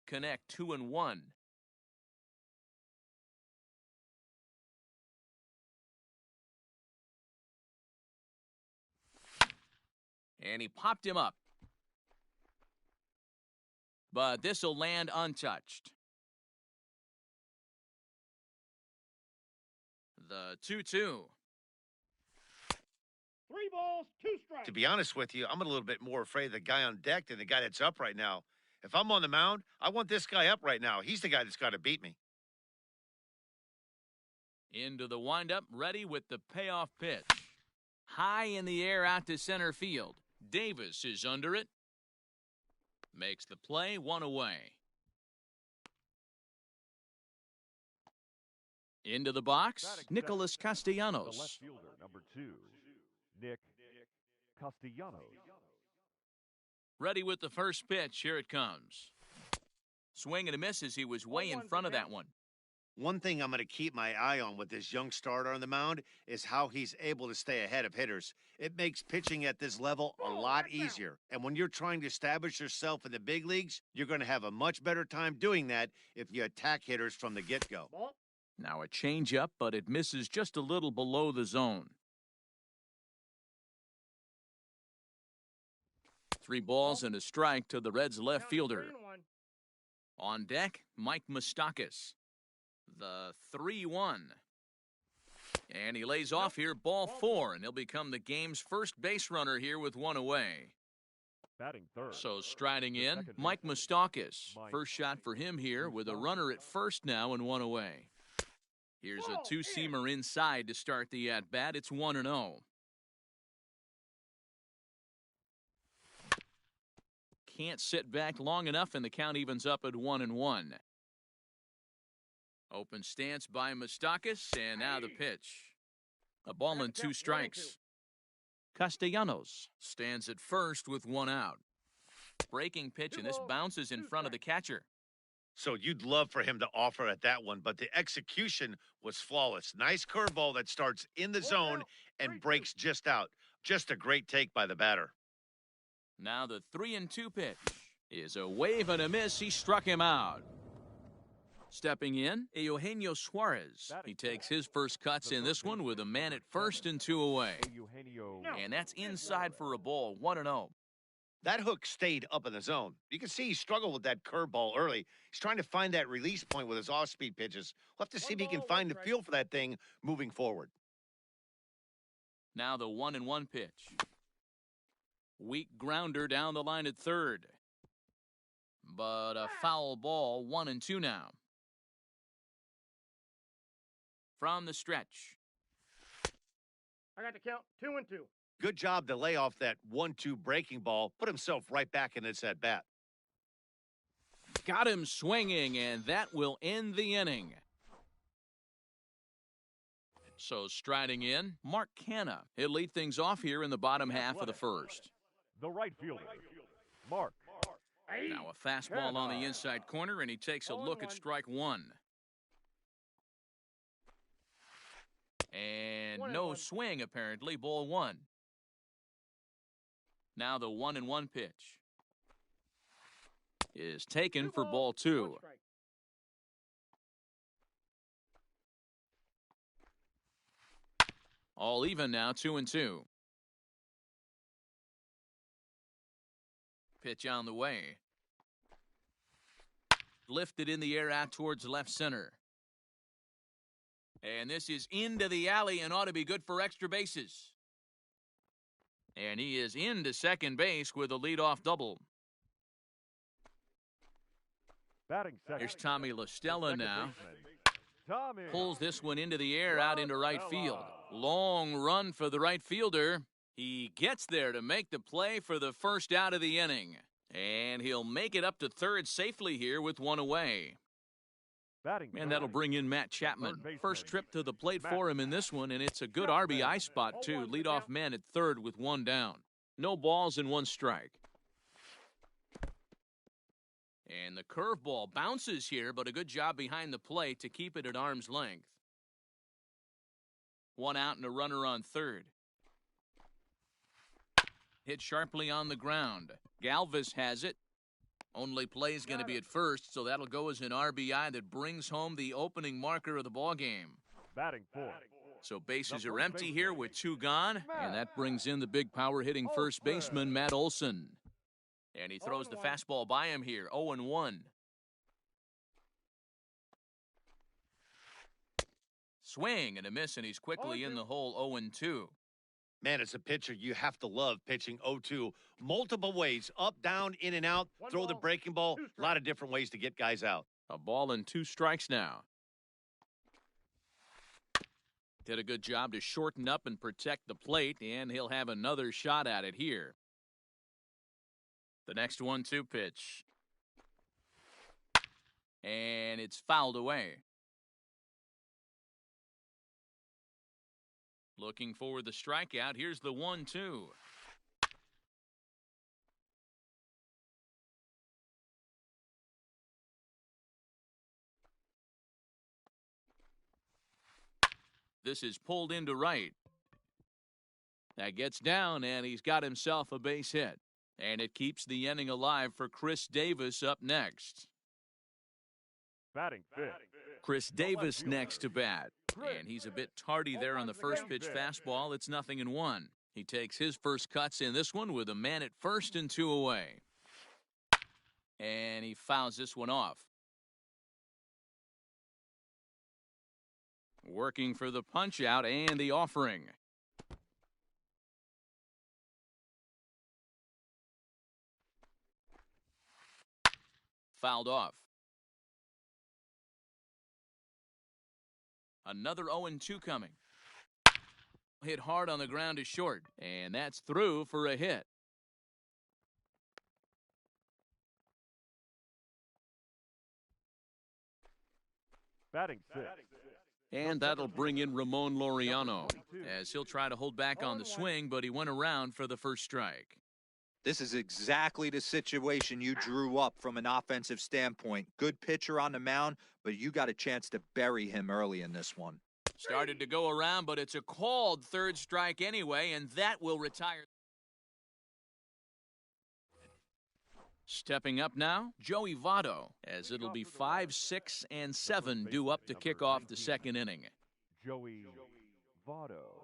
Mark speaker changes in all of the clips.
Speaker 1: connect 2 and 1. And he popped him up. But this will land untouched. The 2-2.
Speaker 2: 3 balls, 2 strikes.
Speaker 3: To be honest with you, I'm a little bit more afraid of the guy on deck than the guy that's up right now. If I'm on the mound, I want this guy up right now. He's the guy that's got to beat me.
Speaker 1: Into the windup, ready with the payoff pitch. High in the air out to center field. Davis is under it. Makes the play, 1 away. Into the box, Nicholas Castellanos.
Speaker 4: The left fielder, number 2, Nick Castellanos.
Speaker 1: Ready with the first pitch. Here it comes. Swing and a miss as he was way in front of that one.
Speaker 3: One thing I'm going to keep my eye on with this young starter on the mound is how he's able to stay ahead of hitters. It makes pitching at this level a lot easier. And when you're trying to establish yourself in the big leagues, you're going to have a much better time doing that if you attack hitters from the get-go.
Speaker 1: Now a changeup, but it misses just a little below the zone. 3 balls and a strike to the Reds' left fielder. On deck, Mike Moustakas. The 3-1. And he lays off here, ball 4, and he'll become the game's first base runner here with 1 away.
Speaker 4: Batting third.
Speaker 1: So striding in, Mike Moustakas. First shot for him here with a runner at first now and 1 away. Here's a 2-seamer inside to start the at-bat. It's 1-0. Can't sit back long enough, and the count evens up at 1-1. Open stance by Moustakas, and now the pitch. A ball and 2 strikes. Castellanos stands at first with 1 out. Breaking pitch, and this bounces in front of the catcher.
Speaker 3: So you'd love for him to offer at that one, but the execution was flawless. Nice curveball that starts in the zone and breaks just out. Just a great take by the batter.
Speaker 1: Now the 3-2 pitch is a wave and a miss. He struck him out. Stepping in, Eugenio Suarez. He takes his first cuts in this one with a man at first and 2 away. And that's inside for a ball, 1-0.
Speaker 3: That hook stayed up in the zone. You can see he struggled with that curveball early. He's trying to find that release point with his off-speed pitches. We'll have to see if he can find the feel for that thing moving forward.
Speaker 1: Now the 1-1 pitch. Weak grounder down the line at third. But a foul ball, 1-2 now. From the stretch.
Speaker 2: I got to count 2-2.
Speaker 3: Good job to lay off that 1-2 breaking ball. Put himself right back in this at-bat.
Speaker 1: Got him swinging, and that will end the inning. So striding in, Mark Canha. He'll lead things off here in the bottom half of the first.
Speaker 4: The right fielder, Mark.
Speaker 1: Now a fastball on the inside corner, and he takes a look at strike 1. And no swing, apparently, ball 1. Now the 1-1 pitch is taken for ball 2. All even now, 2-2. Pitch on the way. Lifted in the air out towards left center. And this is into the alley and ought to be good for extra bases. And he is into second base with a leadoff double.
Speaker 4: Batting second.
Speaker 1: Here's Tommy La Stella now. Pulls this one into the air out into right field. Long run for the right fielder. He gets there to make the play for the first out of the inning. And he'll make it up to third safely here with 1 away. And that'll bring in Matt Chapman. First trip to the plate for him in this one, and it's a good RBI spot, too. Leadoff man at third with 1 down. No balls and 1 strike. And the curveball bounces here, but a good job behind the plate to keep it at arm's length. 1 out and a runner on third. Hit sharply on the ground. Galvis has it. Only play's going to be at first, so that'll go as an RBI that brings home the opening marker of the ballgame.
Speaker 4: Batting fourth.
Speaker 1: So bases are empty here with 2 gone, and that brings in the big power-hitting first baseman, Matt Olson. And he throws the fastball by him here, 0-1. Swing and a miss, and he's quickly in the hole, 0-2.
Speaker 3: Man, as a pitcher, you have to love pitching 0-2 multiple ways, up, down, in and out, throw the breaking ball, a lot of different ways to get guys out.
Speaker 1: A ball and 2 strikes now. Did a good job to shorten up and protect the plate, and he'll have another shot at it here. The next 1-2 pitch. And it's fouled away. Looking for the strikeout. Here's the 1-2. This is pulled into right. That gets down, and he's got himself a base hit. And it keeps the inning alive for Chris Davis up next.
Speaker 4: Batting fifth.
Speaker 1: Chris Davis next to bat. And he's a bit tardy there on the first pitch fastball. It's 0-1. He takes his first cuts in this one with a man at first and 2 away. And he fouls this one off. Working for the punch out and the offering. Fouled off. Another 0-2 coming. Hit hard on the ground to short, and that's through for a hit.
Speaker 4: Batting sixth.
Speaker 1: And that'll bring in Ramon Laureano, as he'll try to hold back on the swing, but he went around for the first strike.
Speaker 5: This is exactly the situation you drew up from an offensive standpoint. Good pitcher on the mound, but you got a chance to bury him early in this one.
Speaker 1: Started to go around, but it's a called third strike anyway, and that will retire. Stepping up now, Joey Votto, as it'll be 5, 6, and 7 due up to kick off the second inning.
Speaker 4: Joey Votto.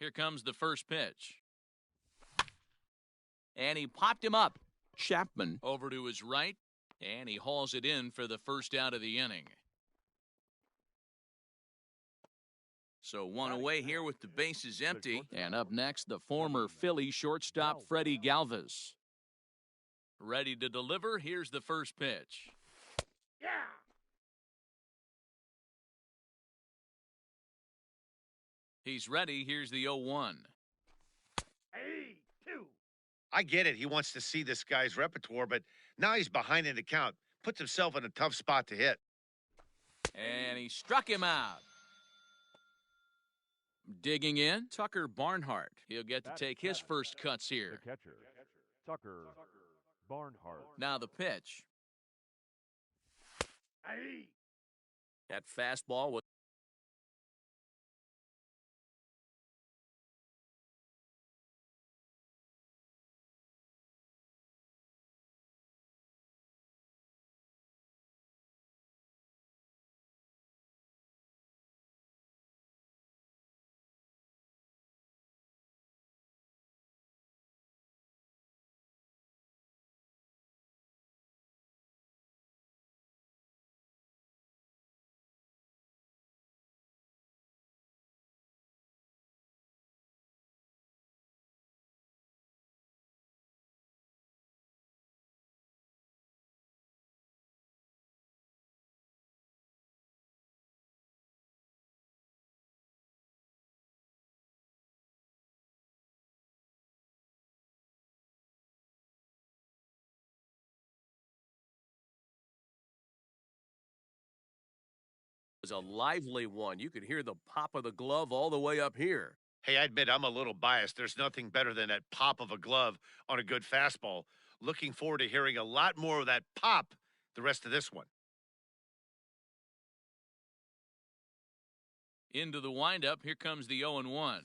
Speaker 1: Here comes the first pitch. And he popped him up. Chapman over to his right, and he hauls it in for the first out of the inning. So 1 away here with the bases empty. And up next, the former Philly shortstop Freddie Galvis. Ready to deliver. Here's the first pitch.
Speaker 2: Yeah.
Speaker 1: He's ready. Here's the 0-1.
Speaker 2: Hey, 2.
Speaker 3: I get it. He wants to see this guy's repertoire, but now he's behind in the count. Puts himself in a tough spot to hit.
Speaker 1: And he struck him out. Digging in, Tucker Barnhart. He'll get to take his first cuts here.
Speaker 4: The catcher, Tucker Barnhart.
Speaker 1: Now the pitch.
Speaker 2: Hey.
Speaker 1: That fastball was
Speaker 6: was a lively one. You could hear the pop of the glove all the way up here.
Speaker 3: Hey, I admit I'm a little biased. There's nothing better than that pop of a glove on a good fastball. Looking forward to hearing a lot more of that pop the rest of this one.
Speaker 1: Into the windup, here comes the 0-1.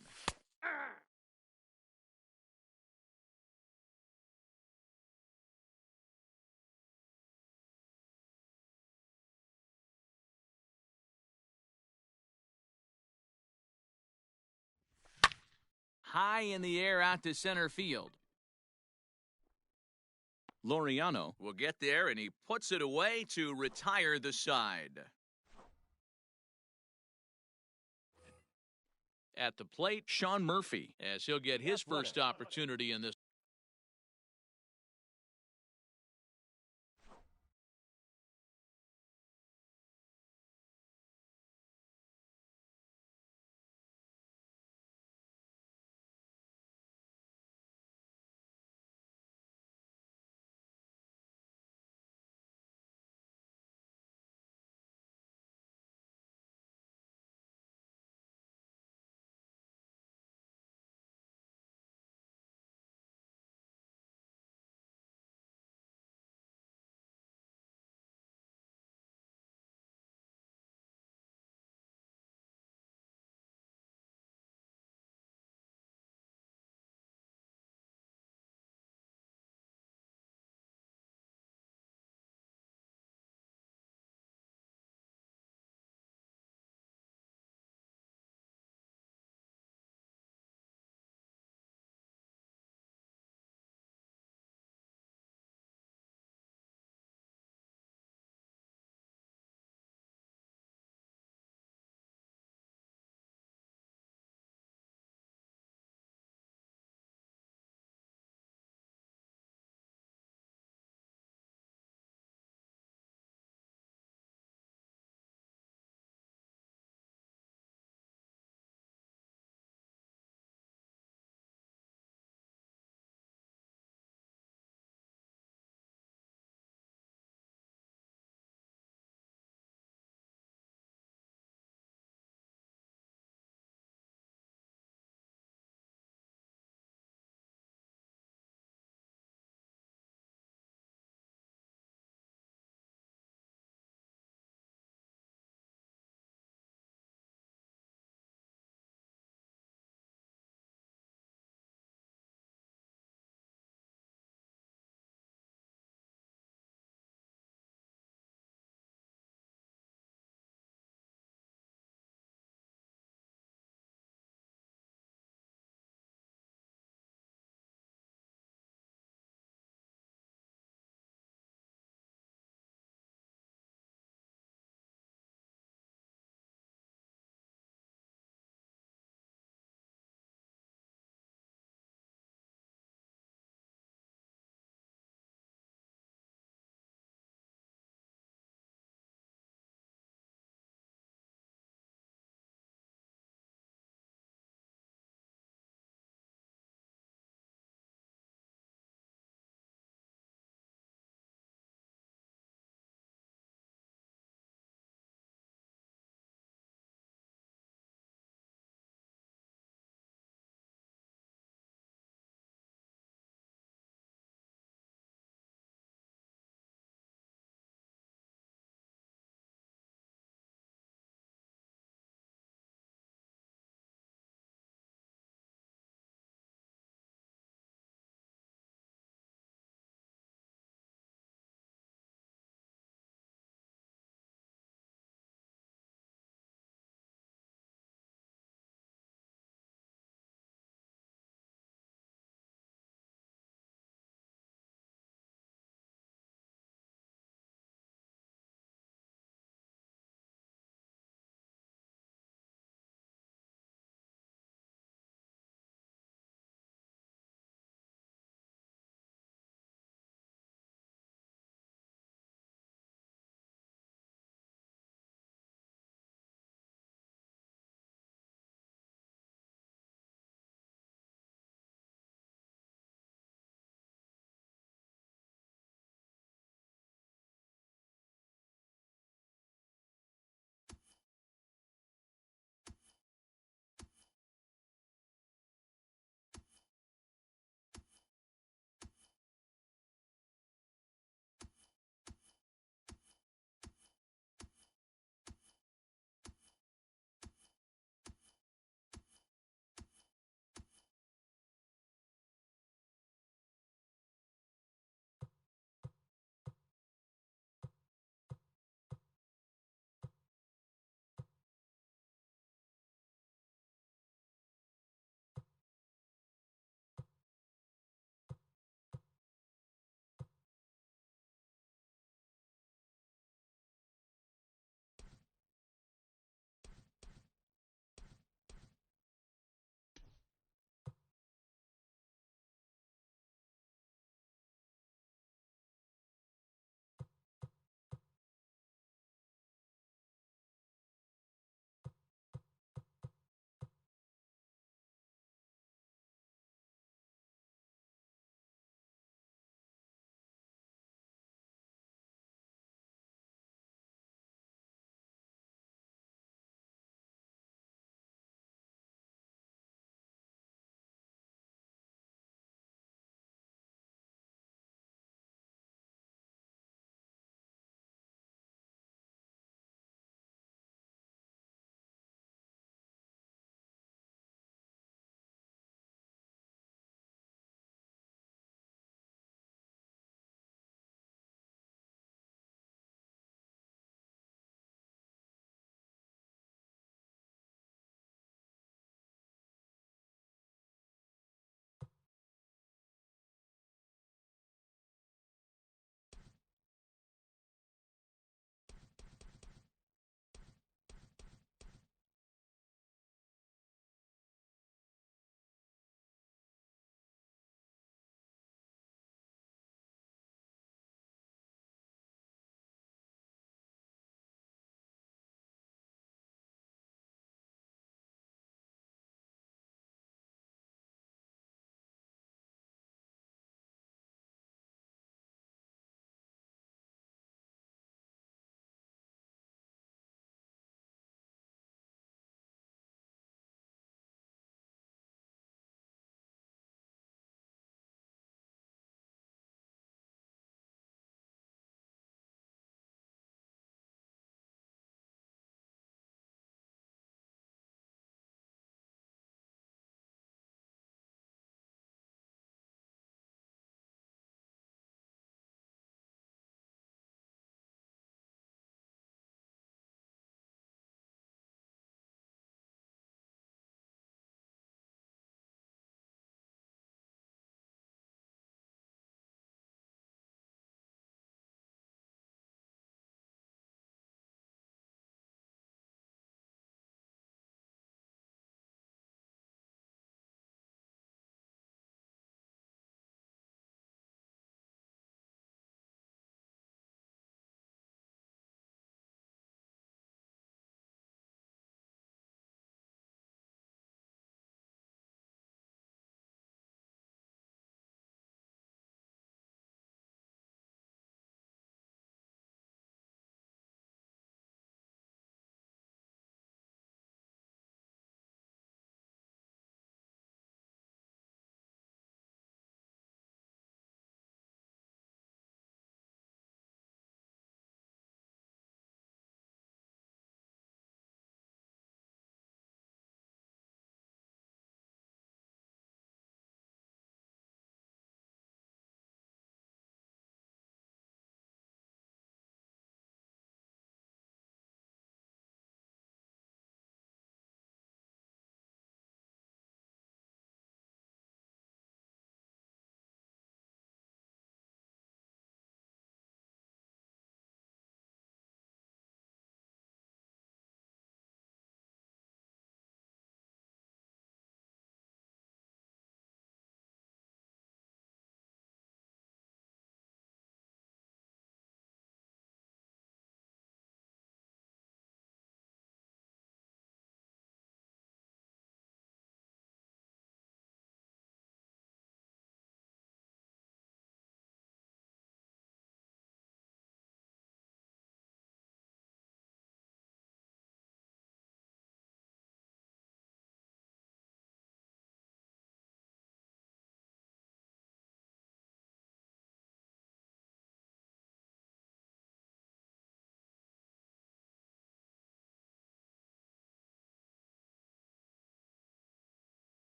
Speaker 1: High in the air out to center field. Laureano will get there, and he puts it away to retire the side. At the plate, Sean Murphy, as he'll get his first opportunity in this.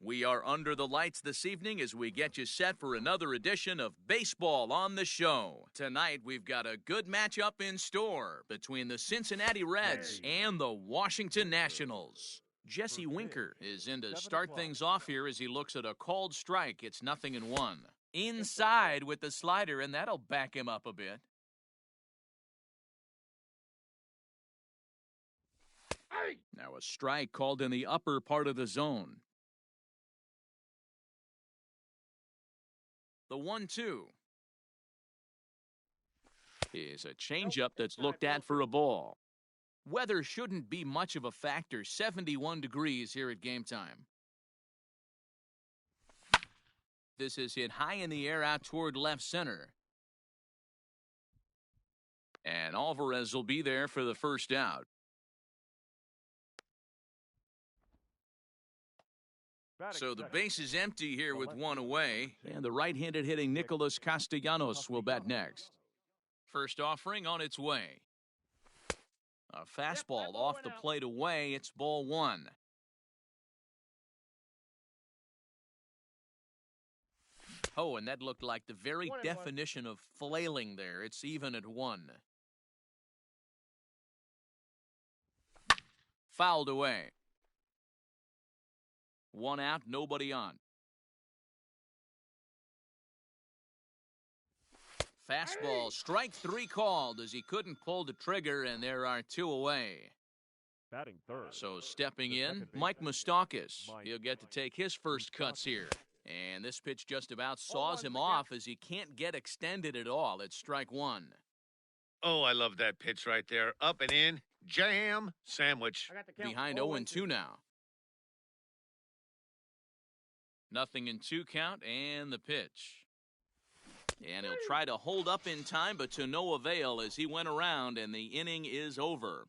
Speaker 1: We are under the lights this evening as we get you set for another edition of Baseball on the Show. Tonight, we've got a good matchup in store between the Cincinnati Reds and the Washington Nationals. Jesse Winker is in to start things off here as he looks at a called strike. It's 0-1. Inside with the slider, and that'll back him up a bit. Now a strike called in the upper part of the zone. The 1-2 is a changeup that's looked at for a ball. Weather shouldn't be much of a factor. 71 degrees here at game time. This is hit high in the air out toward left center. And Alvarez will be there for the first out. So the base is empty here with one away, and the right-handed hitting Nicholas Castellanos will bat next. First offering on its way. A fastball off the plate away. It's ball one. Oh, and that looked like the very definition of flailing there. It's even at 1. Fouled away. 1 out, nobody on. Fastball, strike 3 called as he couldn't pull the trigger, and there are 2 away.
Speaker 4: Batting third.
Speaker 1: So stepping in, Mike Moustakas. He'll get to take his first cuts here. And this pitch just about saws him off as he can't get extended at all. It's strike 1.
Speaker 3: Oh, I love that pitch right there. Up and in, jam, sandwich.
Speaker 1: Behind 0-2 now. 0-2 count, and the pitch. And he'll try to hold up in time, but to no avail as he went around, and the inning is over.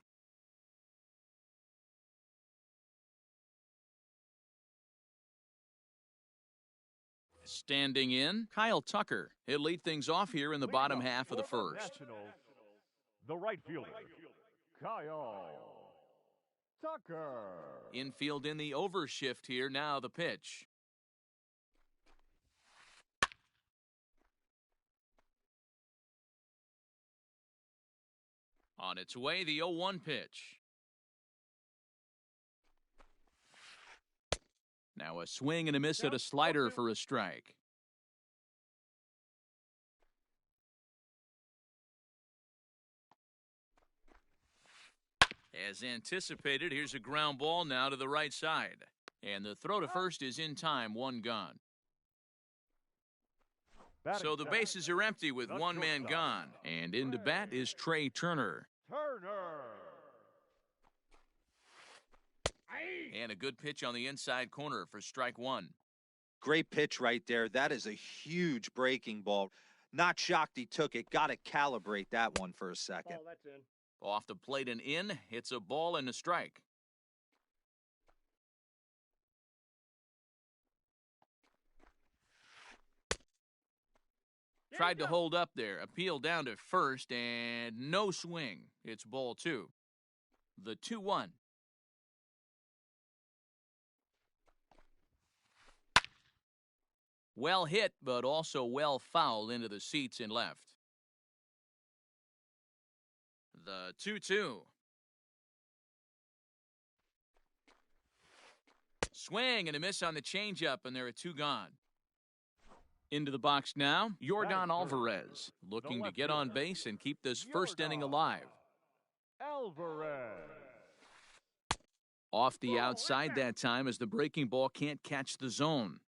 Speaker 1: Standing in, Kyle Tucker. He'll lead things off here in the bottom half of the first.
Speaker 4: Nationals, the right fielder, Kyle Tucker.
Speaker 1: Infield in the overshift here. Now the pitch. On its way, the 0-1 pitch. Now a swing and a miss at a slider for a strike. As anticipated, here's a ground ball now to the right side. And the throw to first is in time, 1 gone. So the bases are empty with 1 man gone. And into bat is Trey Turner. And a good pitch on the inside corner for strike 1.
Speaker 5: Great pitch right there. That is a huge breaking ball. Not shocked he took it. Got to calibrate that one for a second.
Speaker 2: Oh, that's in.
Speaker 1: Off the plate and in. It's a ball and a strike. Tried to hold up there. Appeal down to first, and no swing. It's ball 2. The 2-1. Well hit, but also well fouled into the seats in left. The 2-2. Swing and a miss on the changeup, and there are 2 gone. Into the box now, Yordan Alvarez, looking to get on base and keep this first inning alive.
Speaker 4: Alvarez.
Speaker 1: Off the outside that time as the breaking ball can't catch the zone.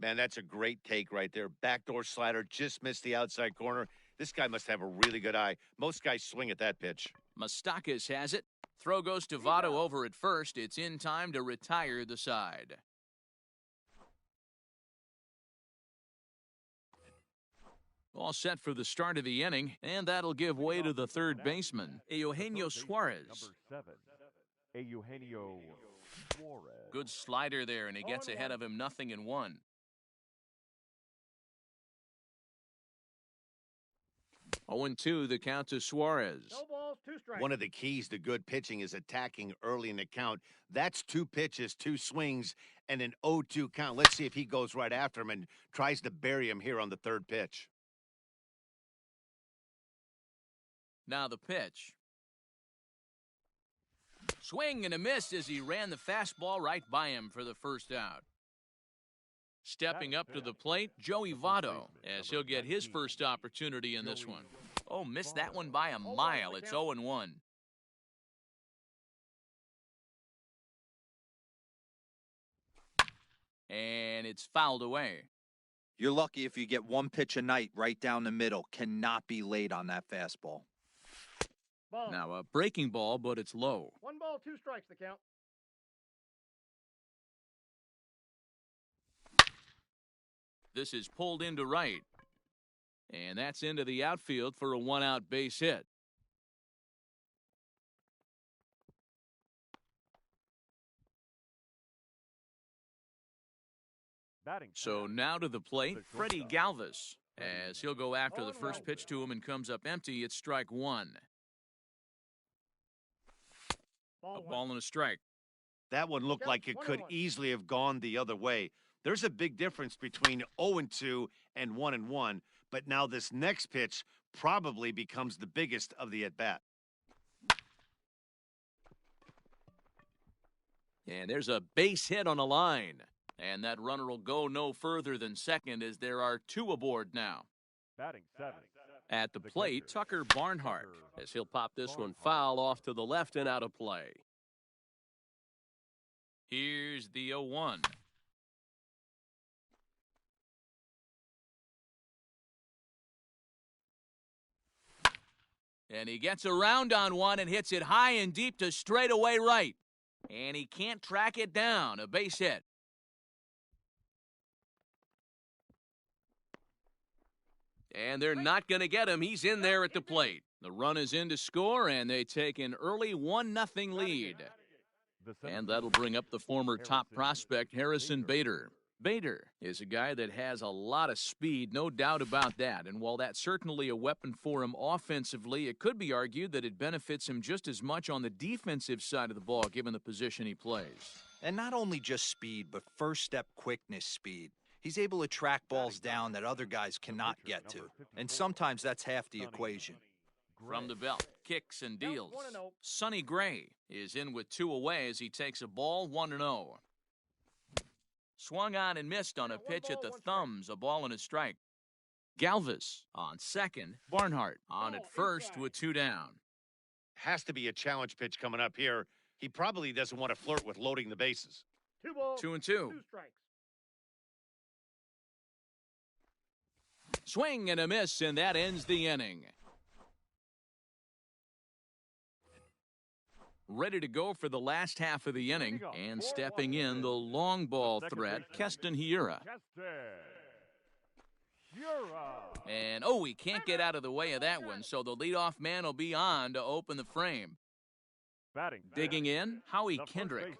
Speaker 3: Man, that's a great take right there. Backdoor slider, just missed the outside corner. This guy must have a really good eye. Most guys swing at that pitch.
Speaker 1: Moustakas has it. Throw goes to Votto over at first. It's in time to retire the side. All set for the start of the inning, and that'll give way to the third baseman, Eugenio Suarez.
Speaker 4: Number 7, Eugenio Suarez.
Speaker 1: Good slider there, and he gets ahead of him 0-1. Oh, 0-2, the count to Suarez.
Speaker 2: No balls, 2 strikes.
Speaker 3: One of the keys to good pitching is attacking early in the count. That's 2 pitches, 2 swings, and an 0-2 count. Let's see if he goes right after him and tries to bury him here on the third pitch.
Speaker 1: Now the pitch. Swing and a miss as he ran the fastball right by him for the first out. Stepping up to the plate, Joey Votto, as he'll get his first opportunity in this one. Oh, missed that one by a mile. It's 0-1. And it's fouled away.
Speaker 5: You're lucky if you get one pitch a night right down the middle. Cannot be late on that fastball.
Speaker 2: Ball.
Speaker 1: Now a breaking ball, but it's low.
Speaker 2: 1 ball, 2 strikes the count.
Speaker 1: This is pulled into right. And that's into the outfield for a 1-out base hit. So now to the plate, Freddie Galvis, as he'll go after the first pitch to him and comes up empty. It's strike 1. A ball and a strike.
Speaker 3: That one looked like it could easily have gone the other way. There's a big difference between 0-2 and 1-1, but now this next pitch probably becomes the biggest of the at-bat.
Speaker 1: And there's a base hit on a line. And that runner will go no further than second as there are 2 aboard now.
Speaker 4: Batting 7.
Speaker 1: At the plate,
Speaker 6: Tucker Barnhart, as he'll pop this one foul off to the left and out of play.
Speaker 1: Here's the 0-1. And he gets around on one and hits it high and deep to straightaway right. And he can't track it down. A base hit. And they're not going to get him. He's in there at the plate. The run is in to score, and they take an early 1-0 lead. And that'll bring up the former top prospect, Harrison Bader. Bader is a guy that has a lot of speed, no doubt about that. And while that's certainly a weapon for him offensively, it could be argued that it benefits him just as much on the defensive side of the ball, given the position he plays.
Speaker 5: And not only just speed, but first-step quickness speed. He's able to track balls down that other guys cannot get to. And sometimes that's half the equation.
Speaker 1: From the belt, kicks and deals. Sonny Gray is in with 2 away as he takes a ball, 1-0. Swung on and missed on a pitch at the thumbs, a ball and a strike. Galvis on second, Barnhart on at first with 2 down.
Speaker 3: Has to be a challenge pitch coming up here. He probably doesn't want to flirt with loading the bases.
Speaker 2: 2 balls,
Speaker 1: 2-2.
Speaker 2: 2 strikes.
Speaker 1: Swing and a miss, and that ends the inning. Ready to go for the last half of the inning, and stepping in the long ball threat, Keston Hiura. And he can't get out of the way of that one, so the leadoff man will be on to open the frame. Digging in, Howie Kendrick.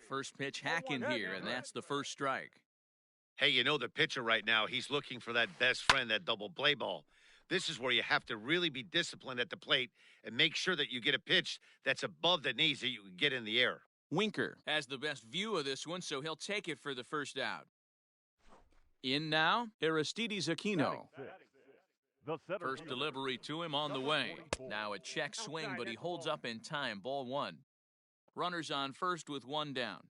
Speaker 1: First pitch hack in here, and that's the first strike.
Speaker 3: Hey, you know the pitcher right now, he's looking for that best friend, that double play ball. This is where you have to really be disciplined at the plate and make sure that you get a pitch that's above the knees that you can get in the air.
Speaker 1: Winker has the best view of this one, so he'll take it for the first out. In now, Aristides Aquino. First delivery to him on the way. Now a check swing, but he holds up in time. Ball 1. Runners on first with 1 down.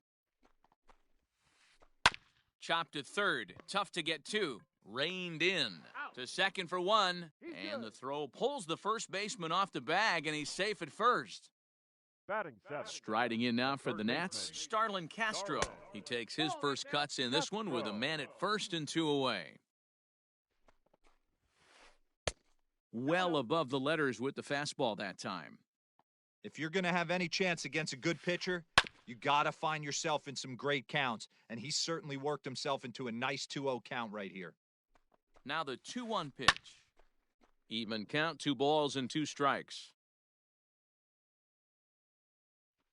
Speaker 1: Chopped to third. Tough to get to. Reined in. To second for 1. And the throw pulls the first baseman off the bag, and he's safe at first. Striding in now for the Nats, Starlin Castro. He takes his first cuts in this one with a man at first and 2 away. Well above the letters with the fastball that time.
Speaker 5: If you're going to have any chance against a good pitcher, you got to find yourself in some great counts, and he certainly worked himself into a nice 2-0 count right here.
Speaker 1: Now the 2-1 pitch. Even count, 2 balls and 2 strikes.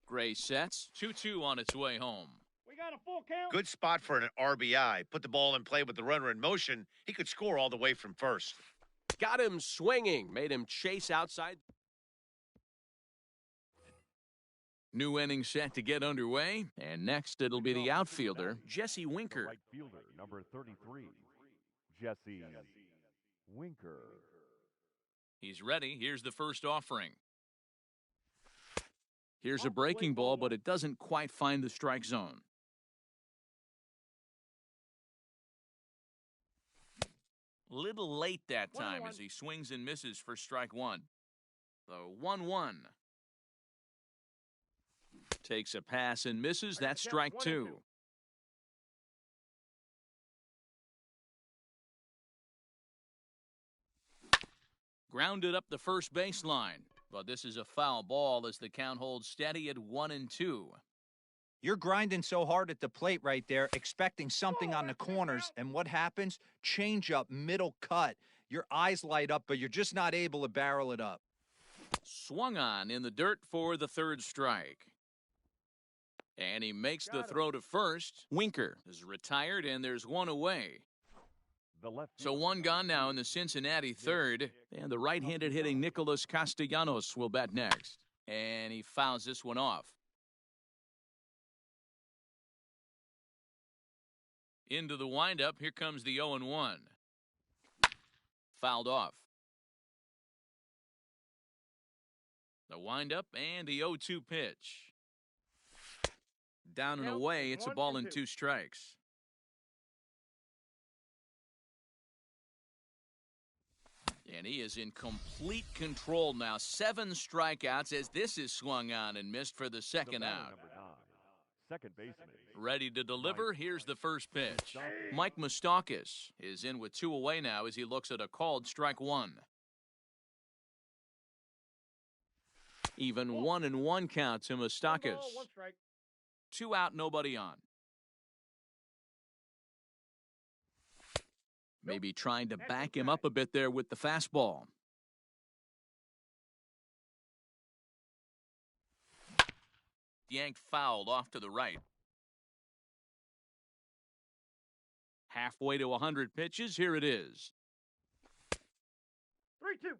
Speaker 1: Gray sets, 2-2 on its way home.
Speaker 2: We got a full count.
Speaker 3: Good spot for an RBI. Put the ball in play with the runner in motion. He could score all the way from first.
Speaker 6: Got him swinging, made him chase outside.
Speaker 1: New inning set to get underway, and next it'll be the outfielder, Jesse Winker.
Speaker 4: Right fielder, number 33, Jesse Winker.
Speaker 1: He's ready. Here's the first offering. Here's a breaking ball, but it doesn't quite find the strike zone. Little late that time as he swings and misses for strike one. The 1-1. Takes a pass and misses. That's strike two. Grounded up the first baseline. But this is a foul ball as the count holds steady at 1-2.
Speaker 5: You're grinding so hard at the plate right there, expecting something on the corners, and what happens? Change up, middle cut. Your eyes light up, but you're just not able to barrel it up.
Speaker 1: Swung on in the dirt for the third strike. And he makes the throw to first. Winker is retired, and there's one away. So one gone now in the Cincinnati third, and the right-handed hitting Nicholas Castellanos will bat next. And he fouls this one off. Into the windup, here comes the 0-1. Fouled off. The windup and the 0-2 pitch. Down and away, it's a ball and 2 strikes. And he is in complete control now. 7 strikeouts as this is swung on and missed for the second out.
Speaker 4: Number 9, second baseman.
Speaker 1: Ready to deliver. Here's the first pitch. Mike Moustakas is in with 2 away now as he looks at a called strike one. Even 1-1 count to Moustakas. 2 out, nobody on. Maybe trying to back him up a bit there with the fastball. Yanked fouled off to the right. Halfway to 100 pitches, here it is.
Speaker 2: 3-2.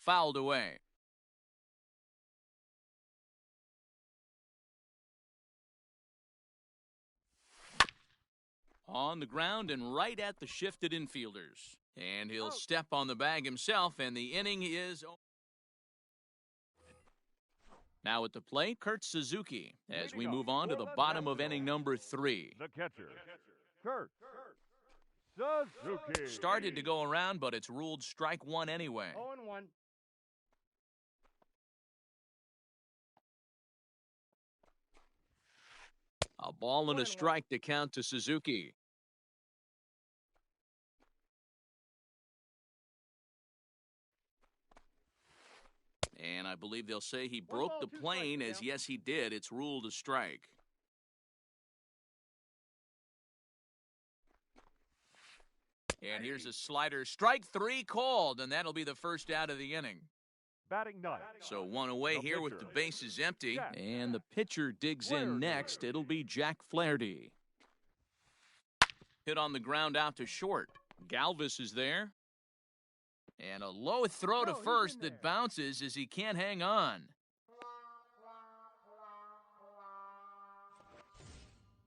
Speaker 1: Fouled away. On the ground and right at the shifted infielders. And he'll step on the bag himself, and the inning is over. Now at the plate, Kurt Suzuki, as we move on to the bottom of inning number 3.
Speaker 4: The catcher, Kurt Suzuki.
Speaker 1: Started to go around, but it's ruled strike one anyway.
Speaker 2: 0-1.
Speaker 1: A ball and a strike to count to Suzuki. And I believe they'll say he broke the plane, as yes, he did. It's ruled a strike. And here's a slider. Strike 3 called, and that'll be the first out of the inning.
Speaker 4: Batting ninth.
Speaker 1: So one away here with the bases empty. And the pitcher digs in next. It'll be Jack Flaherty. Hit on the ground out to short. Galvis is there. And a low throw to first that bounces as he can't hang on.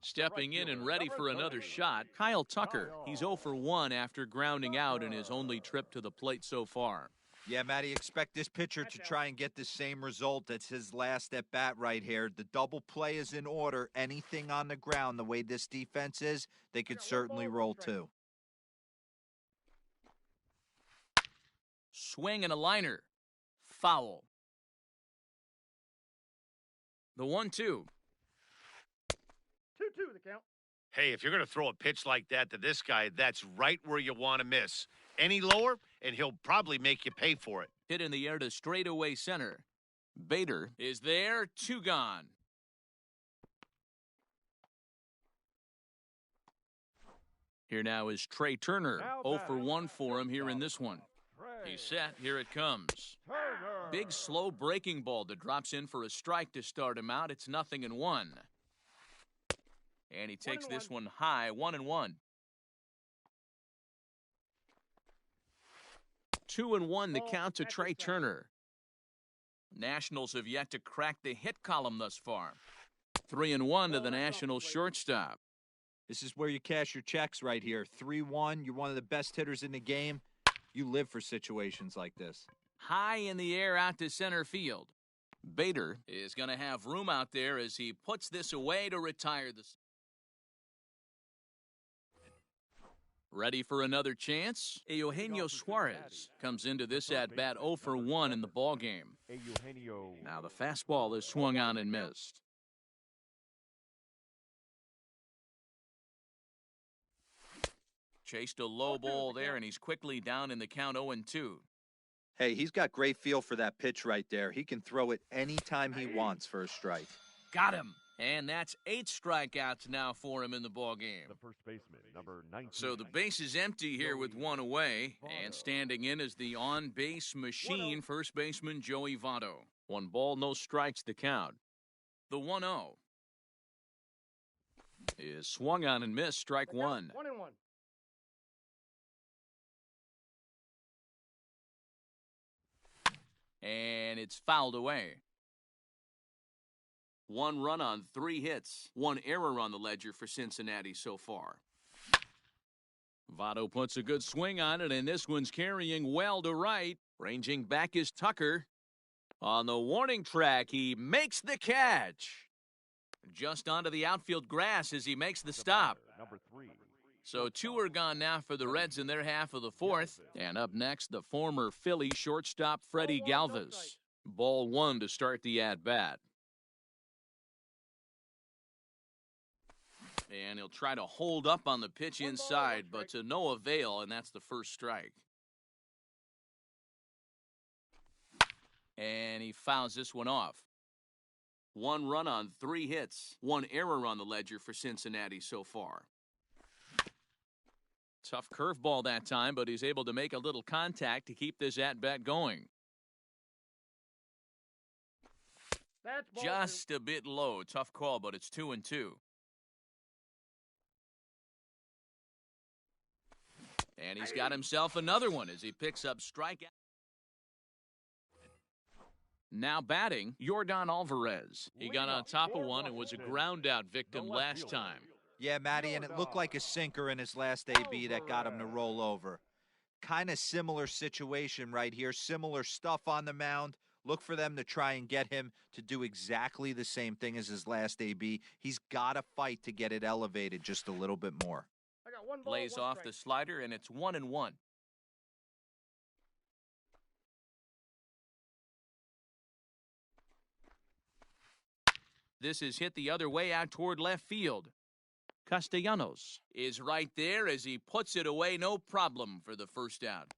Speaker 1: Stepping in and ready for another shot, Kyle Tucker. He's 0 for 1 after grounding out in his only trip to the plate so far.
Speaker 5: Yeah, Matty, expect this pitcher to try and get the same result. That's his last at bat right here. The double play is in order. Anything on the ground, the way this defense is, they could certainly roll too.
Speaker 1: Swing and a liner. Foul. The 1-2.
Speaker 2: 2-2 the count.
Speaker 3: Hey, if you're going to throw a pitch like that to this guy, that's right where you want to miss. Any lower, and he'll probably make you pay for it.
Speaker 1: Hit in the air to straightaway center. Bader is there, 2 gone. Here now is Trey Turner. 0 for 1 for him here in this one. He's set. Here it comes.
Speaker 2: Turner.
Speaker 1: Big, slow breaking ball that drops in for a strike to start him out. It's 0-1. And he takes this one high, 1-1. 2-1 the count to Trey Turner. Nationals have yet to crack the hit column thus far. 3-1 to the Nationals shortstop.
Speaker 5: This is where you cash your checks right here. 3-1, you're one of the best hitters in the game. You live for situations like this.
Speaker 1: High in the air out to center field. Bader is going to have room out there as he puts this away to retire the... Ready for another chance? Eugenio Suarez comes into this at-bat 0 for 1 in the ballgame. Now the fastball is swung on and missed. Chased a low ball there, and he's quickly down in the count 0-2.
Speaker 5: Hey, he's got great feel for that pitch right there. He can throw it anytime he wants for a strike.
Speaker 1: Got him. And that's 8 strikeouts now for him in the ballgame.
Speaker 4: The first baseman, number 19.
Speaker 1: So the base is empty here with 1 away. And standing in is the on-base machine, first baseman Joey Votto. 1 ball, no strikes to count. The 1-0 is swung on and missed, strike 1.
Speaker 2: 1-1.
Speaker 1: And it's fouled away. 1 run on 3 hits. 1 error on the ledger for Cincinnati so far. Votto puts a good swing on it, and this one's carrying well to right. Ranging back is Tucker. On the warning track, he makes the catch. Just onto the outfield grass as he makes the stop.
Speaker 4: Number 3.
Speaker 1: So 2 are gone now for the Reds in their half of the 4th. And up next, the former Philly shortstop Freddie Galvis. Ball 1 to start the at-bat. And he'll try to hold up on the pitch inside, but to no avail, and that's the first strike. And he fouls this one off. 1 run on 3 hits. 1 error on the ledger for Cincinnati so far. Tough curveball that time, but he's able to make a little contact to keep this at-bat going. Just a bit low. Tough call, but it's 2-2. And he's got himself another one as he picks up strikeout. Now batting, Yordan Alvarez. He got on top of one and was a ground-out victim last time.
Speaker 5: Yeah, Matty, and it looked like a sinker in his last AB that got him to roll over. Kind of similar situation right here. Similar stuff on the mound. Look for them to try and get him to do exactly the same thing as his last AB. He's got to fight to get it elevated just a little bit more.
Speaker 1: Lays off the slider, and it's 1-1. This is hit the other way out toward left field. Castellanos is right there as he puts it away, no problem for the first out.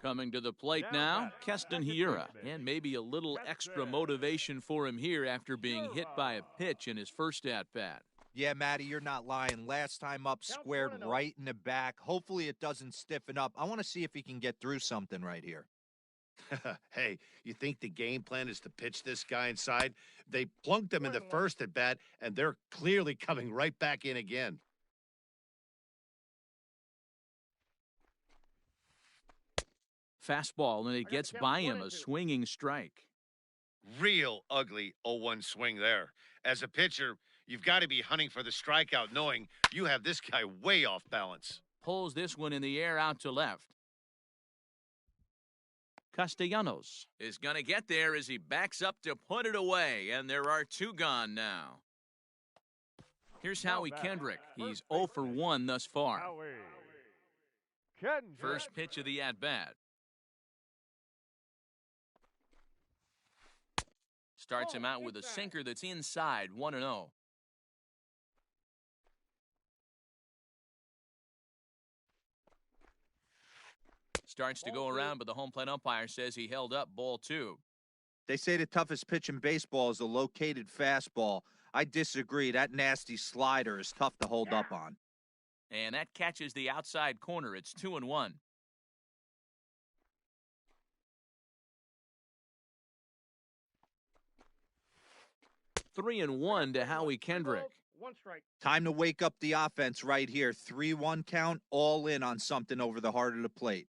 Speaker 1: Coming to the plate now, Keston Hiura. And maybe a little extra motivation for him here after being hit by a pitch in his first at-bat.
Speaker 5: Yeah, Matty, you're not lying. Last time up, squared right in the back. Hopefully it doesn't stiffen up. I want to see if he can get through something right here.
Speaker 3: Hey, you think the game plan is to pitch this guy inside? They plunked him in the first at bat, and they're clearly coming right back in again.
Speaker 1: Fastball, and it gets by him, a swinging strike.
Speaker 3: Real ugly 0-1 swing there. As a pitcher, you've got to be hunting for the strikeout, knowing you have this guy way off balance.
Speaker 1: Pulls this one in the air out to left. Castellanos is going to get there as he backs up to put it away, and there are 2 gone now. Here's Howie Kendrick. He's 0 for 1 thus far. First pitch of the at-bat. Starts him out with a sinker that's inside, 1-0. Starts to go around, but the home plate umpire says he held up, ball 2.
Speaker 5: They say the toughest pitch in baseball is a located fastball. I disagree. That nasty slider is tough to hold up on.
Speaker 1: And that catches the outside corner. It's 2-1. 3-1 to Howie Kendrick.
Speaker 2: One strike.
Speaker 5: Time to wake up the offense right here. 3-1 count, all in on something over the heart of the plate.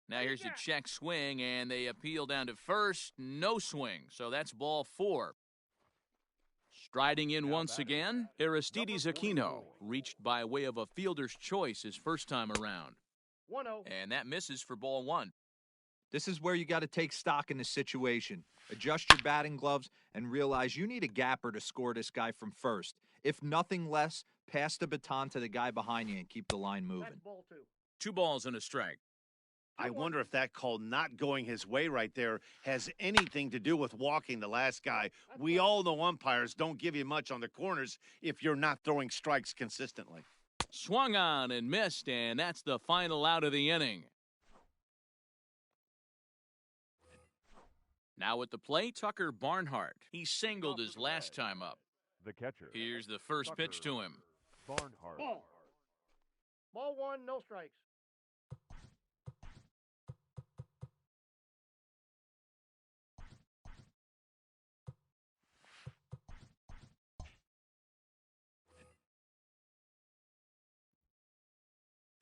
Speaker 1: Now here's a check swing, and they appeal down to first. No swing, so that's ball 4. Striding in once again, Aristides Aquino, reached by way of a fielder's choice his first time around.
Speaker 2: 1-0.
Speaker 1: And that misses for ball 1.
Speaker 5: This is where you got to take stock in the situation. Adjust your batting gloves and realize you need a gapper to score this guy from first. If nothing less, pass the baton to the guy behind you and keep the line moving.
Speaker 2: That's ball 2.
Speaker 1: 2 balls and a strike.
Speaker 3: I wonder if that call not going his way right there has anything to do with walking the last guy. We all know umpires don't give you much on the corners if you're not throwing strikes consistently.
Speaker 1: Swung on and missed, and that's the final out of the inning. Now at the plate, Tucker Barnhart. He singled his last time up.
Speaker 4: The catcher.
Speaker 1: Here's the first pitch to him.
Speaker 4: Barnhart.
Speaker 2: Ball. Ball 1, no strikes.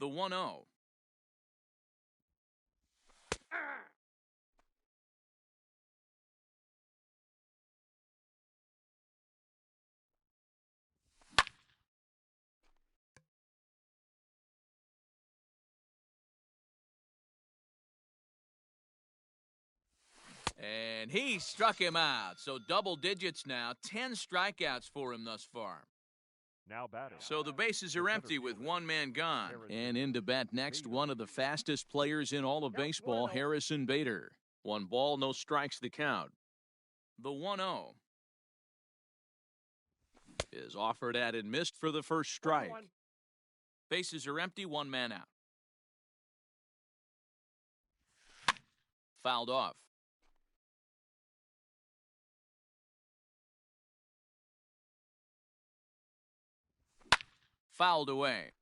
Speaker 1: The 1-0. And he struck him out. So double digits now. 10 strikeouts for him thus far.
Speaker 4: Now batting.
Speaker 1: So the bases are empty with one man gone. And in to bat next, one of the fastest players in all of baseball, Harrison Bader. 1 ball, no strikes the count. The 1-0 is offered at and missed for the first strike. Bases are empty, 1 man out. Fouled off. Fouled away.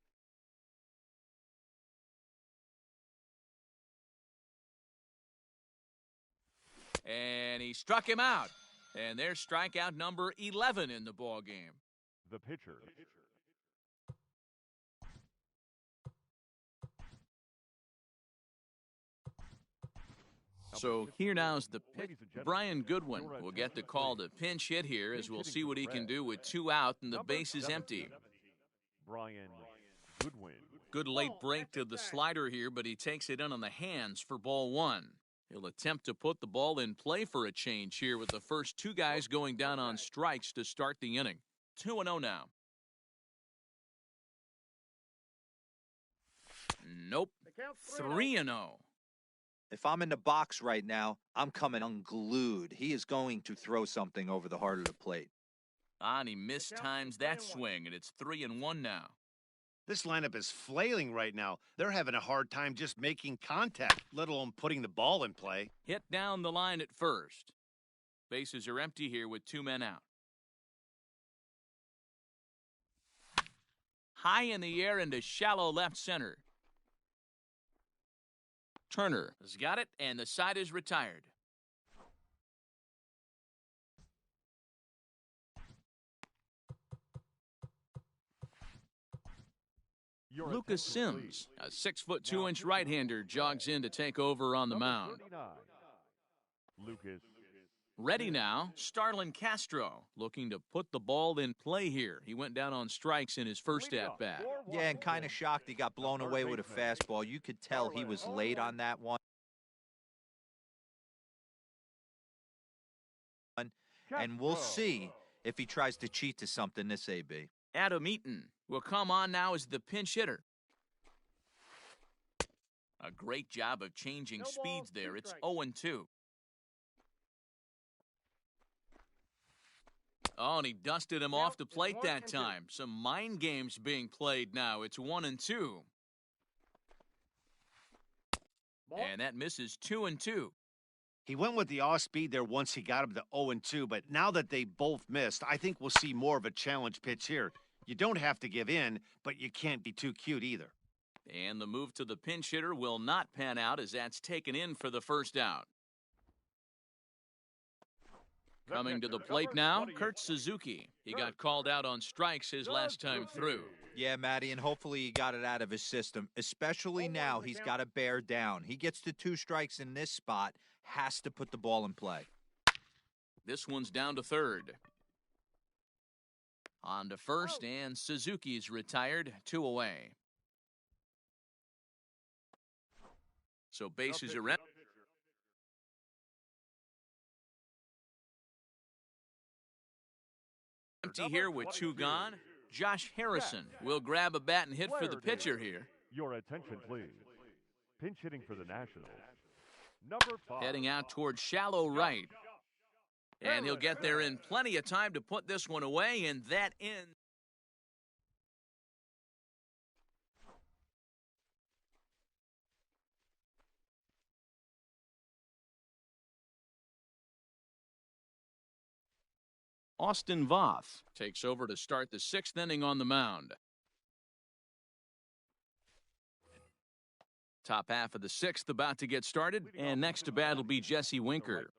Speaker 1: And he struck him out. And there's strikeout number 11 in the ball game.
Speaker 4: The pitcher.
Speaker 1: So here now is the pitch. Brian Goodwin will get the call to pinch hit here, as we'll see what he can do with 2 out and the base is empty.
Speaker 4: Brian Goodwin.
Speaker 1: Good late break to the slider here, but he takes it in on the hands for ball 1. He'll attempt to put the ball in play for a change here with the first 2 guys going down on strikes to start the inning. 2-0 now. Nope. 3-0.
Speaker 5: If I'm in the box right now, I'm coming unglued. He is going to throw something over the heart of the plate.
Speaker 1: And he mistimes that swing, and it's 3-1 now.
Speaker 3: This lineup is flailing right now. They're having a hard time just making contact, let alone putting the ball in play.
Speaker 1: Hit down the line at first. Bases are empty here with 2 men out. High in the air into shallow left center. Turner has got it, and the side is retired. Lucas Sims, a 6'2" right-hander, jogs in to take over on the mound.
Speaker 4: Lucas.
Speaker 1: Ready now, Starlin Castro, looking to put the ball in play here. He went down on strikes in his first at-bat.
Speaker 5: Yeah, and kind of shocked he got blown away with a fastball. You could tell he was late on that one. And we'll see if he tries to cheat to something this AB.
Speaker 1: Adam Eaton will come on now as the pinch hitter. A great job of changing speeds there. It's 0-2. Oh, and he dusted him off the plate that time. Some mind games being played now. It's 1-2. And that misses 2-2.
Speaker 3: He went with the off speed there once he got him to 0-2, but now that they both missed, I think we'll see more of a challenge pitch here. You don't have to give in, but you can't be too cute either.
Speaker 1: And the move to the pinch hitter will not pan out as that's taken in for the first out. Coming to the plate now, Kurt Suzuki. He got called out on strikes his last time through.
Speaker 5: Yeah, Matty, and hopefully he got it out of his system. Especially now, he's got to bear down. He gets to 2 strikes in this spot, has to put the ball in play.
Speaker 1: This one's down to third. On to first, and Suzuki's retired, 2 away. So bases are empty. Empty here with 2 gone. Josh Harrison will grab a bat and hit for the pitcher here.
Speaker 4: Your attention, please. Pinch hitting for the Nationals. Number 5.
Speaker 1: Heading out towards shallow right. And he'll get there in plenty of time to put this one away, and that ends. Austin Voth takes over to start the 6th inning on the mound. Top half of the 6th about to get started, and next to bat will be Jesse Winker.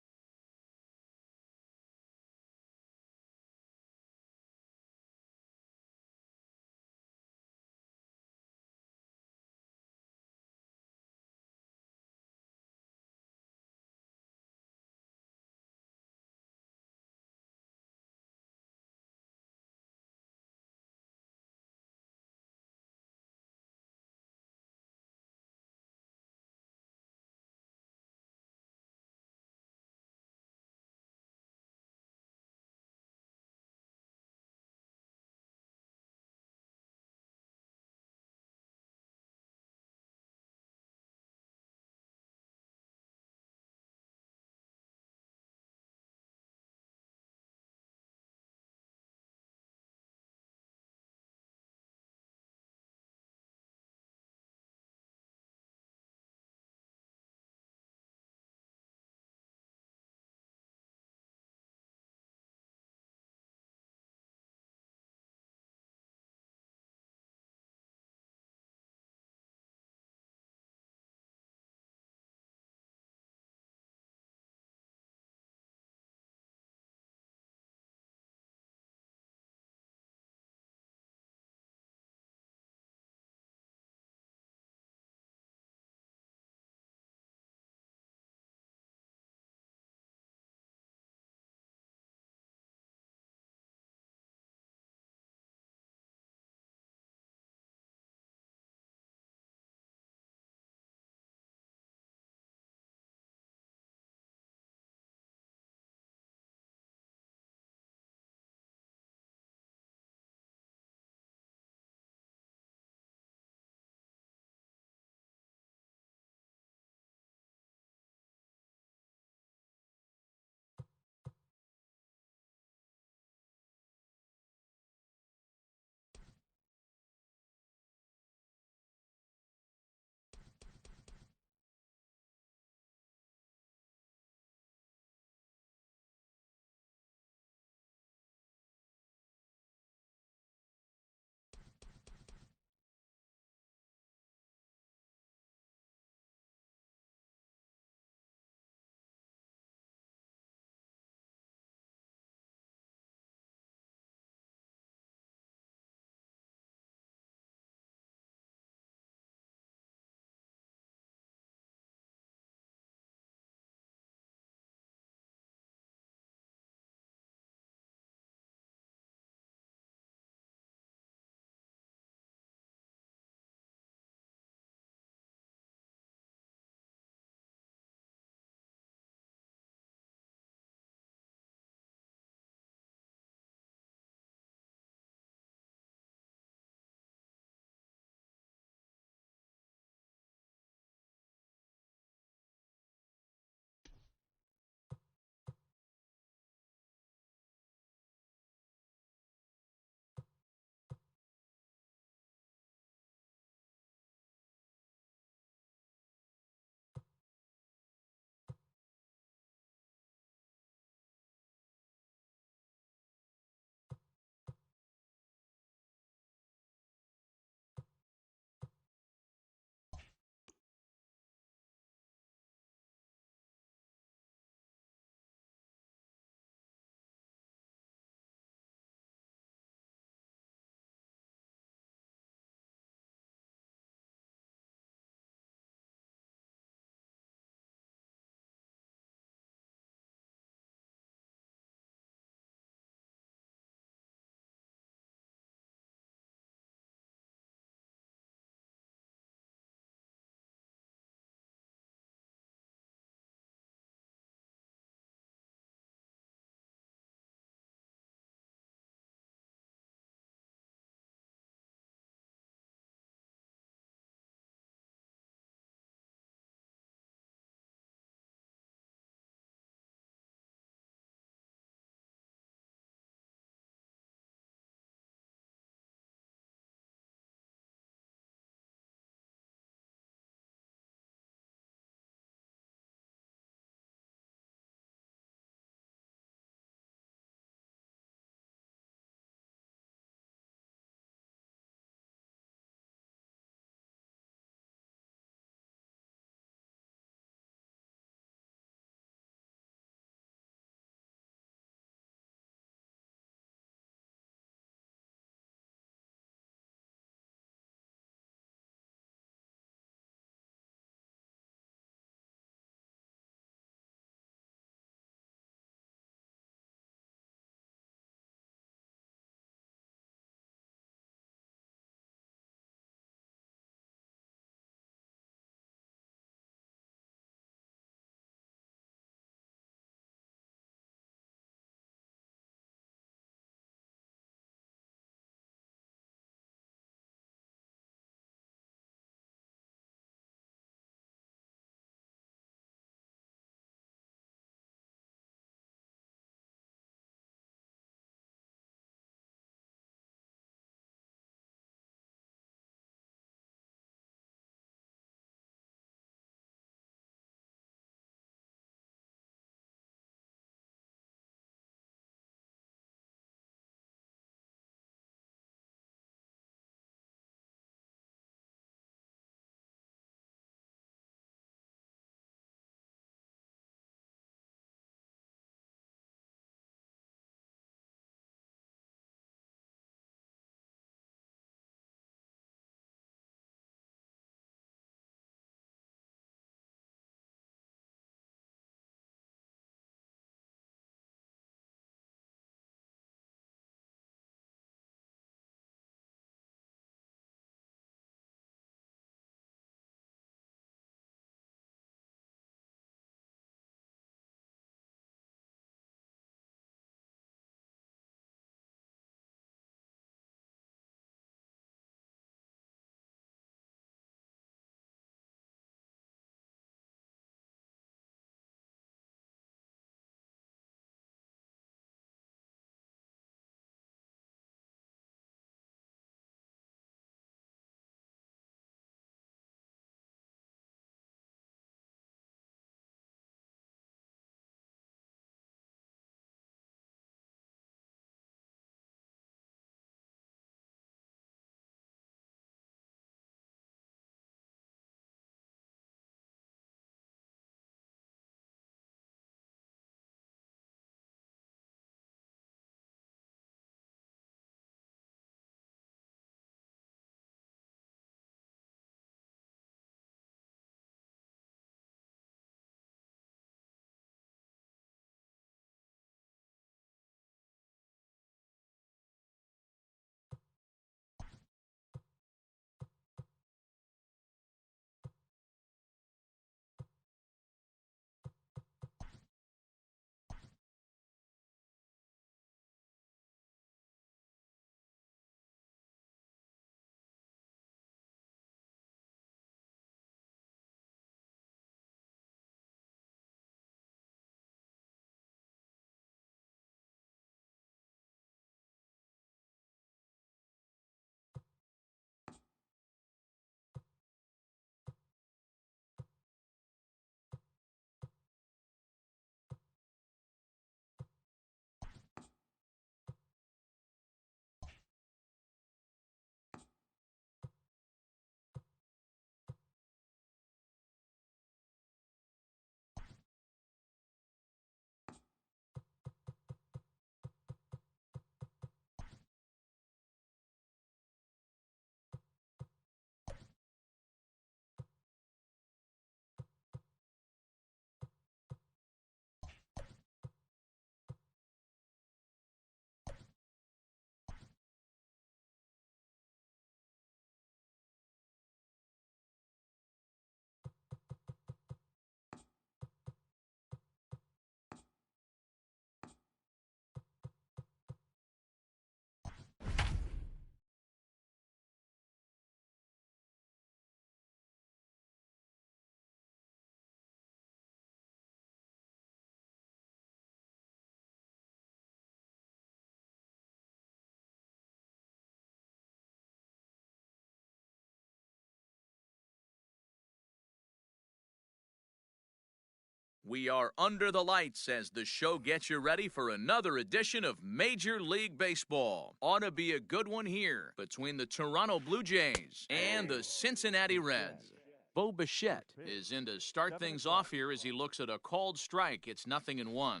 Speaker 1: We are under the lights as the show gets you ready for another edition of Major League Baseball. Ought to be a good one here between the Toronto Blue Jays and the Cincinnati Reds. Bo Bichette is in to start things off here as he looks at a called strike. It's 0-1.